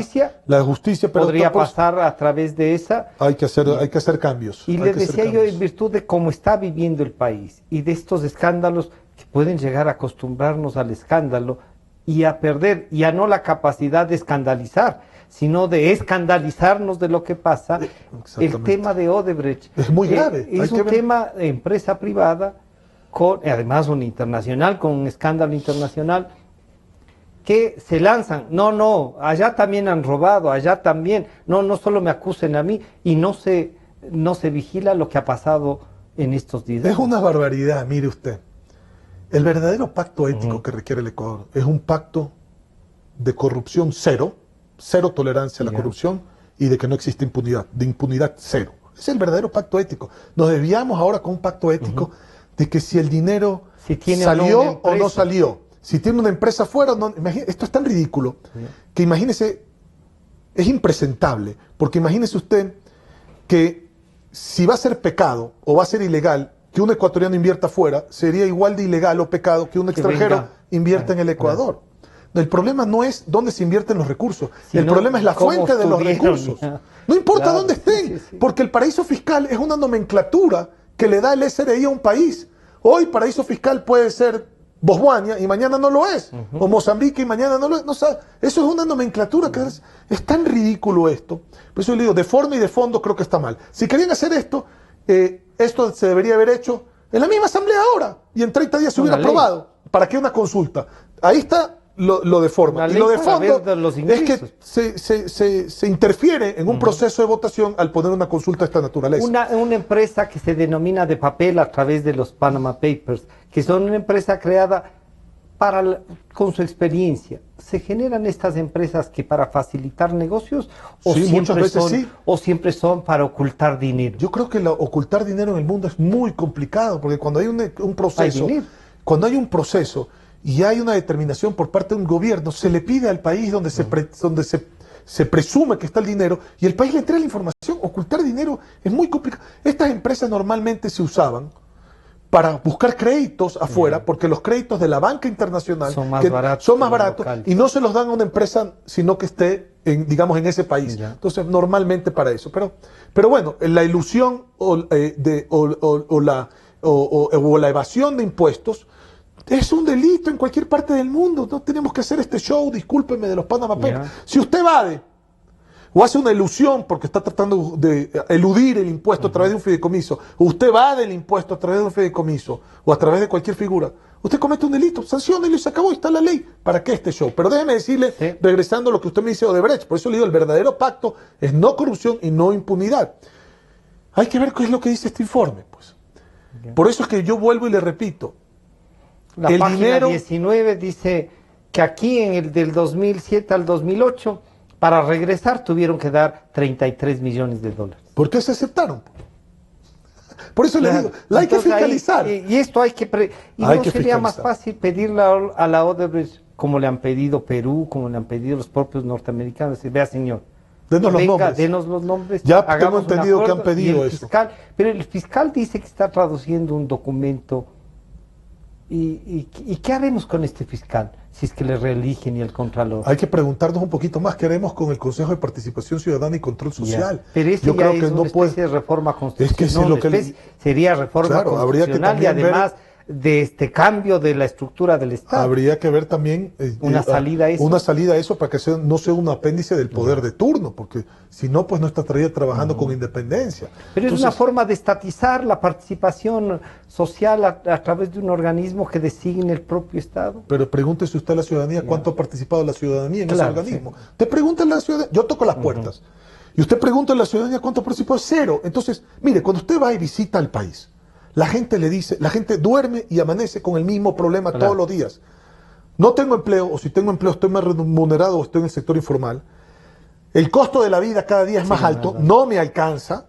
la de justicia, pero podría pasar a través de esa. Hay que hacer cambios. Y le decía yo, en virtud de cómo está viviendo el país y de estos escándalos que pueden llegar a acostumbrarnos al escándalo y a perder, ya no la capacidad de escandalizar, sino de escandalizarnos de lo que pasa. El tema de Odebrecht es muy grave. Es un tema de empresa privada, además un internacional, con un escándalo internacional, que se lanzan, no, allá también han robado, allá también, no solo me acusen a mí, y no se vigila lo que ha pasado en estos días. Es una barbaridad, mire usted. El verdadero pacto ético que requiere el Ecuador es un pacto de corrupción cero tolerancia a la corrupción y de que no existe impunidad, de impunidad cero. Es el verdadero pacto ético. Nos desviamos ahora con un pacto ético de que si el dinero salió o no salió, si tiene una empresa fuera o no. Esto es tan ridículo que imagínese, es impresentable, porque imagínese usted que si va a ser pecado o va a ser ilegal que un ecuatoriano invierta fuera, sería igual de ilegal o pecado que un extranjero invierta en el Ecuador. El problema no es dónde se invierten los recursos, el problema es la fuente de los recursos. No importa dónde estén, porque el paraíso fiscal es una nomenclatura que le da el SRI a un país. Hoy paraíso fiscal puede ser Botswana y mañana no lo es, o Mozambique y mañana no lo es. No, eso es una nomenclatura que es tan ridículo esto. Por eso le digo, de forma y de fondo creo que está mal. Si querían hacer esto, esto se debería haber hecho en la misma asamblea ahora, y en 30 días se hubiera aprobado. ¿Para qué una consulta? Ahí está lo de forma. Y lo de fondo es que se interfiere en un proceso de votación al poner una consulta de esta naturaleza. Una empresa que se denomina de papel a través de los Panama Papers, que son una empresa creada con su experiencia. ¿Se generan estas empresas que para facilitar negocios o, siempre son para ocultar dinero? Yo creo que ocultar dinero en el mundo es muy complicado, porque cuando hay un proceso, y hay una determinación por parte de un gobierno, se le pide al país donde se presume que está el dinero, y el país le entrega la información. Ocultar dinero es muy complicado. Estas empresas normalmente se usaban para buscar créditos afuera, porque los créditos de la banca internacional son más baratos y no se los dan a una empresa sino que esté en ese país. Entonces normalmente para eso. Pero bueno, la ilusión o la evasión de impuestos es un delito en cualquier parte del mundo. No tenemos que hacer este show, discúlpeme, de los Panama Papers. Si usted evade o hace una ilusión porque está tratando de eludir el impuesto a través de un fideicomiso, o usted evade el impuesto a través de un fideicomiso o a través de cualquier figura, usted comete un delito, sanciónelo y se acabó, está la ley. ¿Para qué este show? Pero déjeme decirle, regresando a lo que usted me dice de Odebrecht, por eso le digo, el verdadero pacto es no corrupción y no impunidad. Hay que ver qué es lo que dice este informe, pues. Por eso es que yo vuelvo y le repito, la página 19 dice que aquí en el del 2007 al 2008, para regresar tuvieron que dar $33 millones. ¿Por qué se aceptaron? Por eso le digo, hay que fiscalizar. Y esto hay que... ¿No sería más fácil pedirle a la Odebrecht, como le han pedido Perú, como le han pedido los propios norteamericanos? Vea, señor, denos los nombres. Ya tengo entendido que han pedido eso. Pero el fiscal dice que está traduciendo un documento. ¿Y qué haremos con este fiscal si es que le reeligen y el contralor? Hay que preguntarnos un poquito más qué haremos con el Consejo de Participación Ciudadana y Control Social. Pero yo creo que no puede de reforma constitucional. Sería reforma constitucional y además de este cambio de la estructura del Estado. Habría que ver también una salida a eso para que no sea un apéndice del poder de turno, porque si no, pues no estaría trabajando con independencia. Pero entonces, es una forma de estatizar la participación social a través de un organismo que designe el propio Estado. Pero pregúntese usted a la ciudadanía cuánto ha participado la ciudadanía en ese organismo. Te pregunta a la ciudadanía, yo toco las puertas, y usted pregunta a la ciudadanía cuánto ha participado, 0. Entonces, mire, cuando usted va y visita el país, la gente le dice, la gente duerme y amanece con el mismo problema todos los días. No tengo empleo, o si tengo empleo estoy más remunerado o estoy en el sector informal. El costo de la vida cada día es más alto, no me alcanza.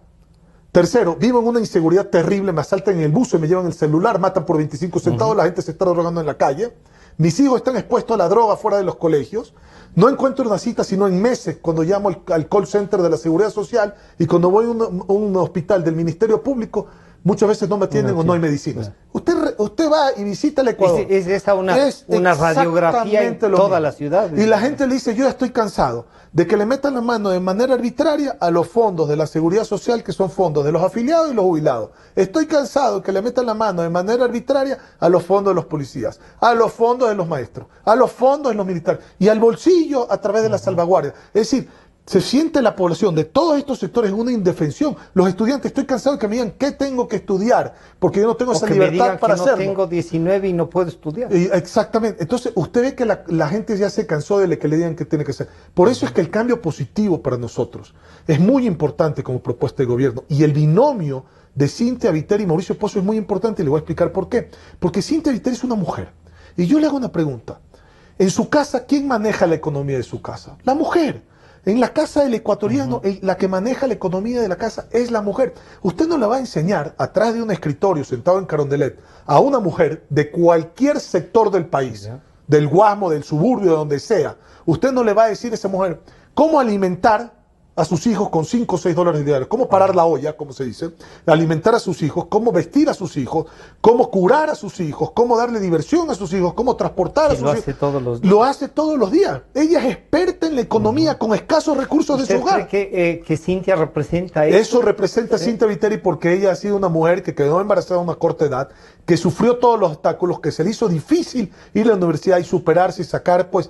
Tercero, vivo en una inseguridad terrible, me asaltan en el bus, me llevan el celular, matan por 25 centavos, la gente se está drogando en la calle. Mis hijos están expuestos a la droga fuera de los colegios. No encuentro una cita sino en meses cuando llamo al call center de la Seguridad Social, y cuando voy a un hospital del Ministerio Público, muchas veces no me atienden o no hay medicinas. Usted va y visita el Ecuador. Es esa una radiografía en toda la ciudad. Y la gente le dice, yo ya estoy cansado de que le metan la mano de manera arbitraria a los fondos de la Seguridad Social, que son fondos de los afiliados y los jubilados. Estoy cansado de que le metan la mano de manera arbitraria a los fondos de los policías, a los fondos de los maestros, a los fondos de los militares y al bolsillo a través de la salvaguardia. Es decir, se siente la población de todos estos sectores en una indefensión. Los estudiantes, estoy cansado de que me digan qué tengo que estudiar, porque yo no tengo esa libertad para hacerlo. Tengo 19 y no puedo estudiar. Exactamente. Entonces, usted ve que la gente ya se cansó de que le digan qué tiene que hacer. Por eso es que el cambio positivo para nosotros es muy importante como propuesta de gobierno. Y el binomio de Cynthia Viteri y Mauricio Pozo es muy importante, y le voy a explicar por qué. Porque Cynthia Viteri es una mujer. Y yo le hago una pregunta. En su casa, ¿quién maneja la economía de su casa? La mujer. En la casa del ecuatoriano, la que maneja la economía de la casa es la mujer. Usted no la va a enseñar atrás de un escritorio sentado en Carondelet a una mujer de cualquier sector del país, del Guasmo, del suburbio, de donde sea. Usted no le va a decir a esa mujer cómo alimentar a sus hijos con 5 o 6 dólares diarios, cómo parar la olla, como se dice, alimentar a sus hijos, cómo vestir a sus hijos, cómo curar a sus hijos, cómo darle diversión a sus hijos, cómo transportar a sus hijos. Lo hace todos los días. Ella es experta en la economía con escasos recursos de su hogar. ¿Usted cree que Cynthia representa eso? Eso representa a Cynthia Viteri, porque ella ha sido una mujer que quedó embarazada a una corta edad, que sufrió todos los obstáculos, que se le hizo difícil ir a la universidad y superarse y sacar pues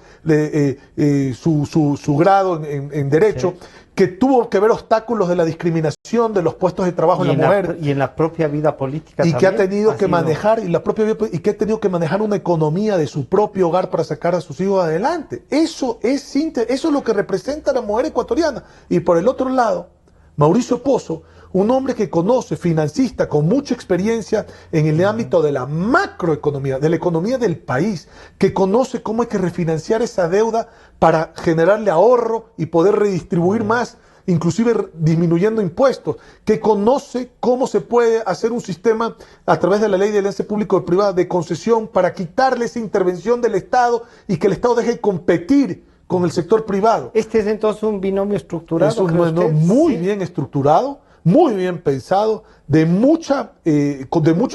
su grado en Derecho. Sí. Que tuvo que ver obstáculos de la discriminación de los puestos de trabajo en la mujer. Y en la propia vida política y también. Que ha tenido que manejar, y que ha tenido que manejar una economía de su propio hogar para sacar a sus hijos adelante. Eso es Cynthia, eso es lo que representa a la mujer ecuatoriana. Y por el otro lado, Mauricio Pozo, un hombre que conoce, financista, con mucha experiencia en el ámbito de la macroeconomía, de la economía del país, que conoce cómo hay que refinanciar esa deuda para generarle ahorro y poder redistribuir más, inclusive disminuyendo impuestos, que conoce cómo se puede hacer un sistema a través de la ley de alianza público-privada de concesión para quitarle esa intervención del Estado y que el Estado deje de competir con el sector privado. Este es entonces un binomio estructurado. Es un binomio muy bien estructurado, muy bien pensado, de mucho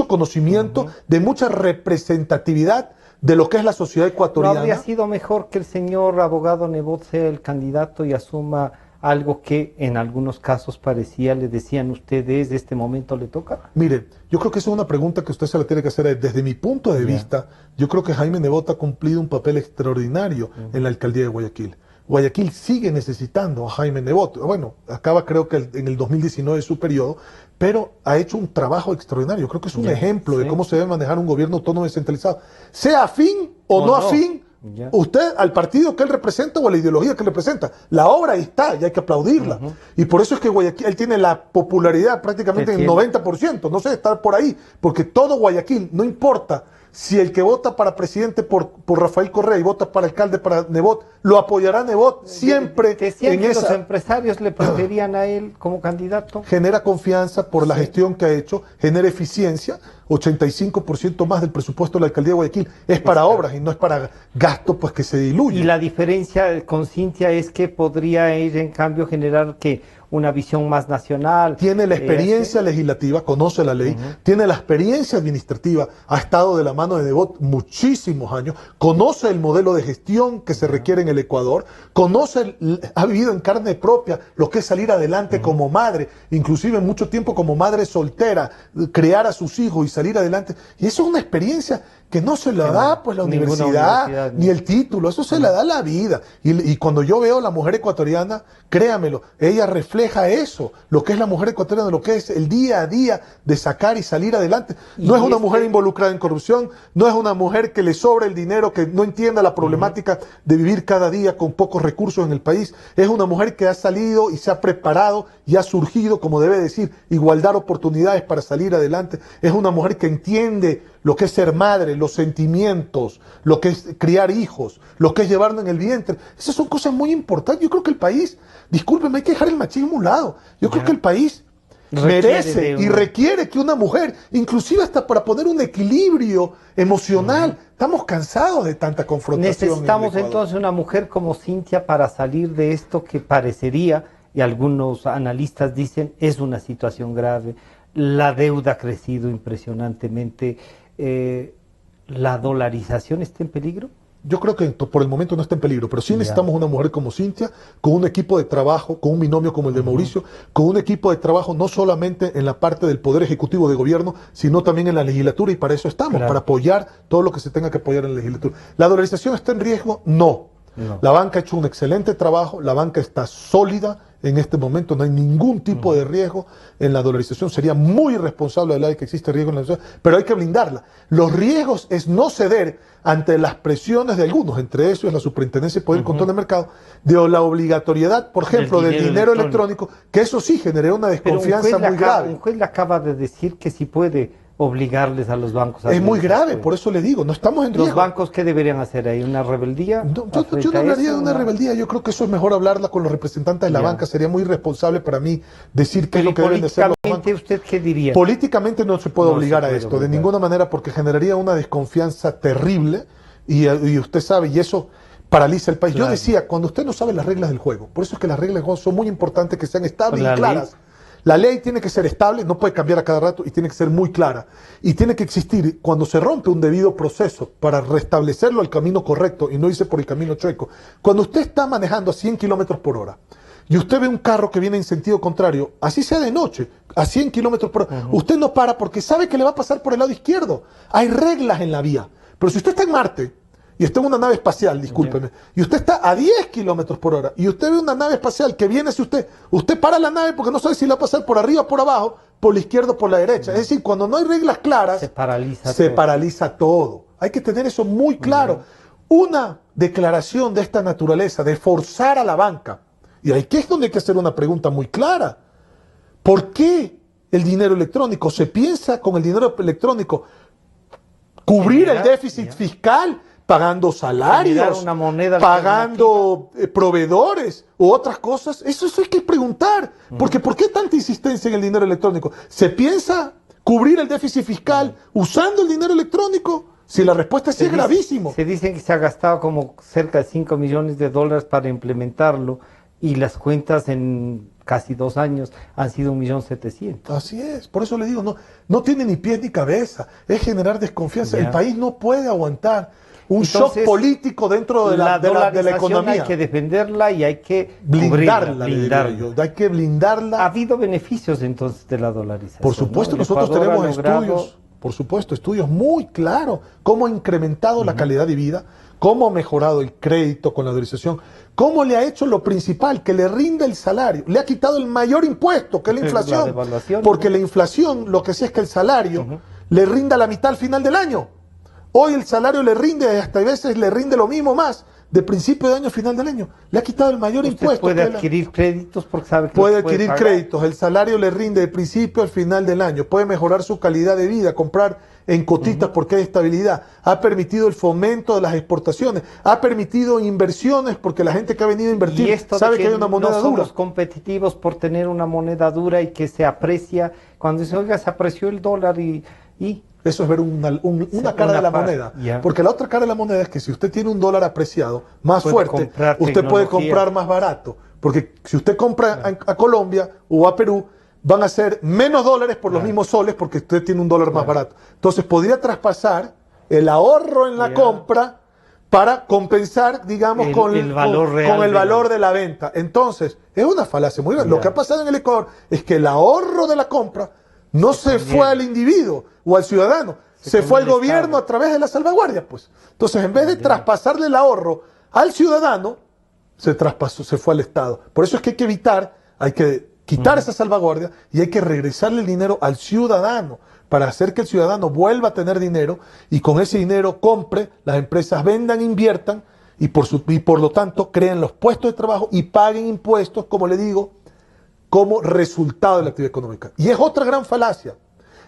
conocimiento, de mucha representatividad de lo que es la sociedad ecuatoriana. ¿No habría sido mejor que el señor abogado Nebot sea el candidato y asuma algo que en algunos casos parecía, le decían ustedes, de este momento le toca? Mire, yo creo que esa es una pregunta que usted se la tiene que hacer. Desde mi punto de vista, yo creo que Jaime Nebot ha cumplido un papel extraordinario en la alcaldía de Guayaquil. Guayaquil sigue necesitando a Jaime Nebot. Bueno, acaba creo que en el 2019 su periodo, pero ha hecho un trabajo extraordinario. Creo que es un ejemplo de cómo se debe manejar un gobierno autónomo descentralizado. Sea afín o no afín, usted al partido que él representa o a la ideología que él representa. La obra ahí está y hay que aplaudirla. Y por eso es que Guayaquil él tiene la popularidad prácticamente en el 90%. No sé, estar por ahí. Porque todo Guayaquil, no importa si el que vota para presidente por Rafael Correa y vota para alcalde para Nebot, lo apoyará Nebot siempre. Decían que los empresarios le preferían a él como candidato. Genera confianza por la gestión que ha hecho, genera eficiencia. 85% más del presupuesto de la alcaldía de Guayaquil es para obras y no es para gasto pues que se diluye. Y la diferencia con Cynthia es que podría ella en cambio generar que una visión más nacional. Tiene la experiencia legislativa, conoce la ley, tiene la experiencia administrativa, ha estado de la mano de Nebot muchísimos años, conoce el modelo de gestión que se requiere en el Ecuador, ha vivido en carne propia lo que es salir adelante como madre, inclusive mucho tiempo como madre soltera, criar a sus hijos y salir adelante. Y eso es una experiencia que no se la da pues la universidad ni el título, eso se la da la vida. Y cuando yo veo a la mujer ecuatoriana, créamelo, ella refleja eso, lo que es la mujer ecuatoriana, lo que es el día a día de sacar y salir adelante. No es una mujer involucrada en corrupción, no es una mujer que le sobra el dinero, que no entienda la problemática de vivir cada día con pocos recursos en el país. Es una mujer que ha salido y se ha preparado y ha surgido, como debe decir, igualdad de oportunidades para salir adelante. Es una mujer que entiende lo que es ser madre, los sentimientos, lo que es criar hijos, lo que es llevarlo en el vientre. Esas son cosas muy importantes. Yo creo que el país, discúlpeme, hay que dejar el machismo a un lado. Yo creo que el país merece y requiere que una mujer, inclusive hasta para poner un equilibrio emocional, estamos cansados de tanta confrontación. Necesitamos entonces una mujer como Cintia para salir de esto que parecería, y algunos analistas dicen, es una situación grave. La deuda ha crecido impresionantemente. ¿La dolarización está en peligro? Yo creo que por el momento no está en peligro, pero sí necesitamos una mujer como Cintia, con un equipo de trabajo, con un binomio como el de Mauricio, con un equipo de trabajo no solamente en la parte del Poder Ejecutivo de Gobierno, sino también en la legislatura, y para eso estamos, para apoyar todo lo que se tenga que apoyar en la legislatura. ¿La dolarización está en riesgo? No. La banca ha hecho un excelente trabajo, la banca está sólida en este momento, no hay ningún tipo de riesgo en la dolarización. Sería muy irresponsable hablar de que existe riesgo en la dolarización, pero hay que blindarla. Los riesgos es no ceder ante las presiones de algunos, entre ellos la Superintendencia de Poder y Control del Mercado, de la obligatoriedad, por ejemplo, del dinero electrónico, que eso sí generó una desconfianza muy grave. Un juez le acaba de decir que sí puede obligarles a los bancos a... Es muy grave, por eso le digo, no estamos en riesgo. ¿Los bancos qué deberían hacer ahí? ¿Una rebeldía? Yo no hablaría de una rebeldía, yo creo que eso es mejor hablarla con los representantes de la banca. Sería muy irresponsable para mí decir qué es lo que deben de hacer los bancos. ¿Usted qué diría? Políticamente no se puede obligar a esto, de ninguna manera, porque generaría una desconfianza terrible y usted sabe, y eso paraliza el país. Yo decía, cuando usted no sabe las reglas del juego, por eso es que las reglas del juego son muy importantes, que sean estables y claras. La ley tiene que ser estable, no puede cambiar a cada rato y tiene que ser muy clara. Y tiene que existir, cuando se rompe un debido proceso para restablecerlo al camino correcto y no irse por el camino chueco. Cuando usted está manejando a 100 kilómetros por hora y usted ve un carro que viene en sentido contrario, así sea de noche, a 100 kilómetros por hora, usted no para porque sabe que le va a pasar por el lado izquierdo. Hay reglas en la vía. Pero si usted está en Marte y está en una nave espacial, discúlpeme, y usted está a 10 kilómetros por hora, y usted ve una nave espacial que viene hacia usted para la nave porque no sabe si le va a pasar por arriba o por abajo, por la izquierda o por la derecha. Es decir, cuando no hay reglas claras, se paraliza todo. Hay que tener eso muy claro. Una declaración de esta naturaleza, de forzar a la banca, y aquí es donde hay que hacer una pregunta muy clara. ¿Por qué el dinero electrónico? ¿Se piensa con el dinero electrónico cubrir el déficit fiscal? Pagando salarios, pagando proveedores u otras cosas. Eso hay que preguntar. Porque ¿por qué tanta insistencia en el dinero electrónico? ¿Se piensa cubrir el déficit fiscal usando el dinero electrónico? Si la respuesta es gravísimo. Se dice que se ha gastado como cerca de $5 millones para implementarlo y las cuentas en casi 2 años han sido 1.700.000. Así es. Por eso le digo, no tiene ni pies ni cabeza. Es generar desconfianza. El país no puede aguantar un shock político dentro de la economía. Hay que defenderla y hay que blindarla. Hay que blindarla. ¿Ha habido beneficios entonces de la dolarización? Por supuesto, nosotros tenemos estudios, estudios muy claros, cómo ha incrementado la calidad de vida, cómo ha mejorado el crédito con la dolarización, cómo le ha hecho lo principal, que le rinde el salario, le ha quitado el mayor impuesto, que es la inflación, porque la inflación lo que hacía es que el salario le rinda la mitad al final del año. Hoy el salario le rinde, hasta a veces le rinde lo mismo más, de principio de año a final del año. Le ha quitado el mayor impuesto. Puede adquirir créditos porque sabe que puede adquirir créditos, el salario le rinde de principio al final del año, puede mejorar su calidad de vida, comprar en cotitas porque hay estabilidad, ha permitido el fomento de las exportaciones, ha permitido inversiones porque la gente que ha venido a invertir sabe que hay una moneda dura. No somos competitivos por tener una moneda dura y que se aprecia. Cuando dice, oiga, se apreció el dólar y eso es ver una cara de la moneda. Porque la otra cara de la moneda es que si usted tiene un dólar apreciado más fuerte, usted puede comprar más barato. Porque si usted compra a Colombia o a Perú, van a ser menos dólares por los mismos soles porque usted tiene un dólar más barato. Entonces podría traspasar el ahorro en la compra para compensar, digamos, con el valor de la venta. Entonces, es una falacia muy grande. Lo que ha pasado en el Ecuador es que el ahorro de la compra no se fue al individuo o al ciudadano, se fue al gobierno a través de la salvaguardia, pues. Entonces, en vez de traspasarle el ahorro al ciudadano, se fue al Estado. Por eso es que hay que evitar, hay que quitar esa salvaguardia y hay que regresarle el dinero al ciudadano para hacer que el ciudadano vuelva a tener dinero y con ese dinero compre, las empresas vendan, inviertan y por lo tanto creen los puestos de trabajo y paguen impuestos, como le digo, como resultado de la actividad económica. Y es otra gran falacia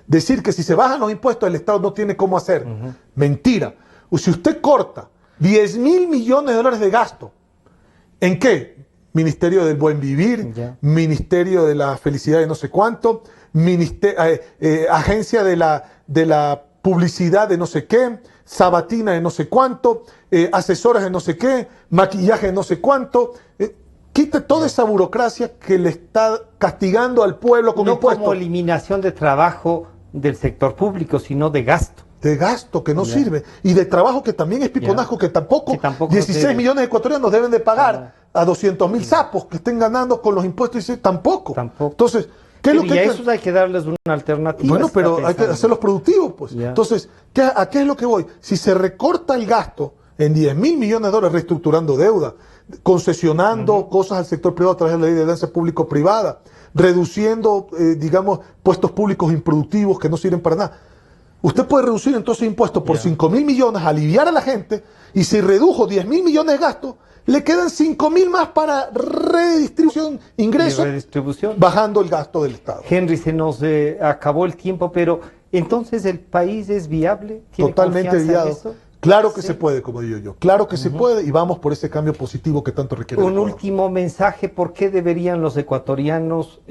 decir que si se bajan los impuestos el Estado no tiene cómo hacer. Mentira. O si usted corta $10.000 millones de gasto, ¿en qué? Ministerio del Buen Vivir, Ministerio de la Felicidad de no sé cuánto, Agencia de la Publicidad de no sé qué, Sabatina de no sé cuánto, asesores de no sé qué, maquillaje de no sé cuánto. Quite toda esa burocracia que le está castigando al pueblo con impuestos. No como eliminación de trabajo del sector público, sino de gasto. De gasto que no sirve. Y de trabajo que también es piponazgo, que tampoco 16 millones de ecuatorianos deben de pagar a 200.000 sapos que estén ganando con los impuestos. Y tampoco. Entonces, ¿qué es lo que a esos hay que darles una alternativa? Bueno, pero hay que hacerlos productivos, pues. Entonces, ¿a qué es lo que voy? Si se recorta el gasto en 10.000 millones de dólares reestructurando deuda, concesionando cosas al sector privado a través de la ley de alianza público-privada, reduciendo, digamos, puestos públicos improductivos que no sirven para nada. Usted puede reducir entonces impuestos por 5.000 millones, aliviar a la gente, y si redujo 10.000 millones de gastos, le quedan 5.000 más para redistribución, ingresos, bajando el gasto del Estado. Henry, se nos acabó el tiempo, pero entonces el país es viable. ¿Tiene totalmente viable. Claro que se puede, como digo yo. Claro que se puede y vamos por ese cambio positivo que tanto requiere. Un último mensaje, ¿por qué deberían los ecuatorianos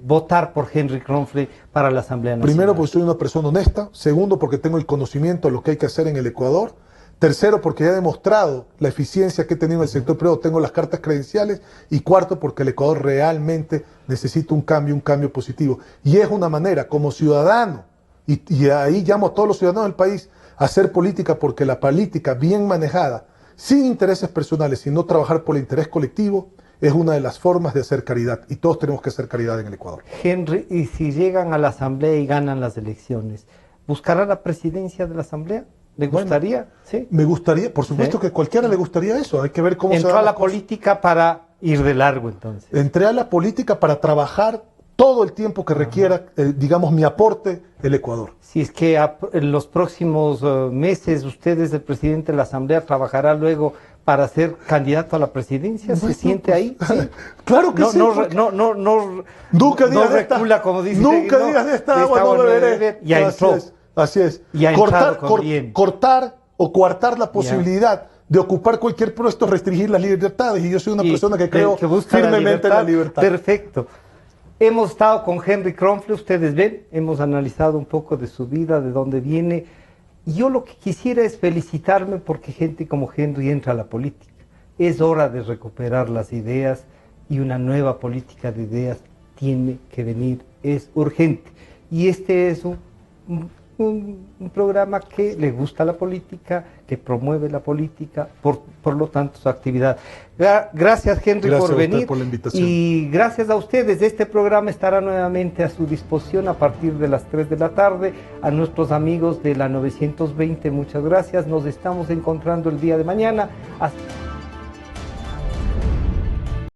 votar por Henry Kronfle para la Asamblea Nacional? Primero, porque soy una persona honesta. Segundo, porque tengo el conocimiento de lo que hay que hacer en el Ecuador. Tercero, porque ya he demostrado la eficiencia que he tenido en el sector privado, tengo las cartas credenciales. Y cuarto, porque el Ecuador realmente necesita un cambio positivo. Y es una manera, como ciudadano, y ahí llamo a todos los ciudadanos del país, hacer política, porque la política bien manejada, sin intereses personales, sino trabajar por el interés colectivo, es una de las formas de hacer caridad. Y todos tenemos que hacer caridad en el Ecuador. Henry, y si llegan a la Asamblea y ganan las elecciones, ¿buscará la presidencia de la Asamblea? ¿Le gustaría? Bueno, ¿sí? Me gustaría, por supuesto que a cualquiera le gustaría eso. Hay que ver cómo entró se da a la política para ir de largo, entonces. Entré a la política para trabajar todo el tiempo que requiera, digamos, mi aporte el Ecuador. Si es que en los próximos meses ustedes, el presidente de la Asamblea, trabajará luego para ser candidato a la presidencia, ¿se siente ahí? ¿Sí? Claro que sí. Nunca digas de esta, como dice, nunca digas de esta agua no beberé. Ya entró. Así es. Cortar o coartar la posibilidad de ocupar cualquier puesto, restringir las libertades. Y yo soy una persona que creo firmemente en la libertad. Perfecto. Hemos estado con Henry Kronfle, ustedes ven, hemos analizado un poco de su vida, de dónde viene. Y yo lo que quisiera es felicitarme porque gente como Henry entra a la política. Es hora de recuperar las ideas y una nueva política de ideas tiene que venir, es urgente. Y este es un programa que le gusta la política, que promueve la política, por lo tanto su actividad. Gracias, Henry, por venir, por la invitación. Y gracias a ustedes. Este programa estará nuevamente a su disposición a partir de las 3 de la tarde. A nuestros amigos de la 920, muchas gracias. Nos estamos encontrando el día de mañana. Hasta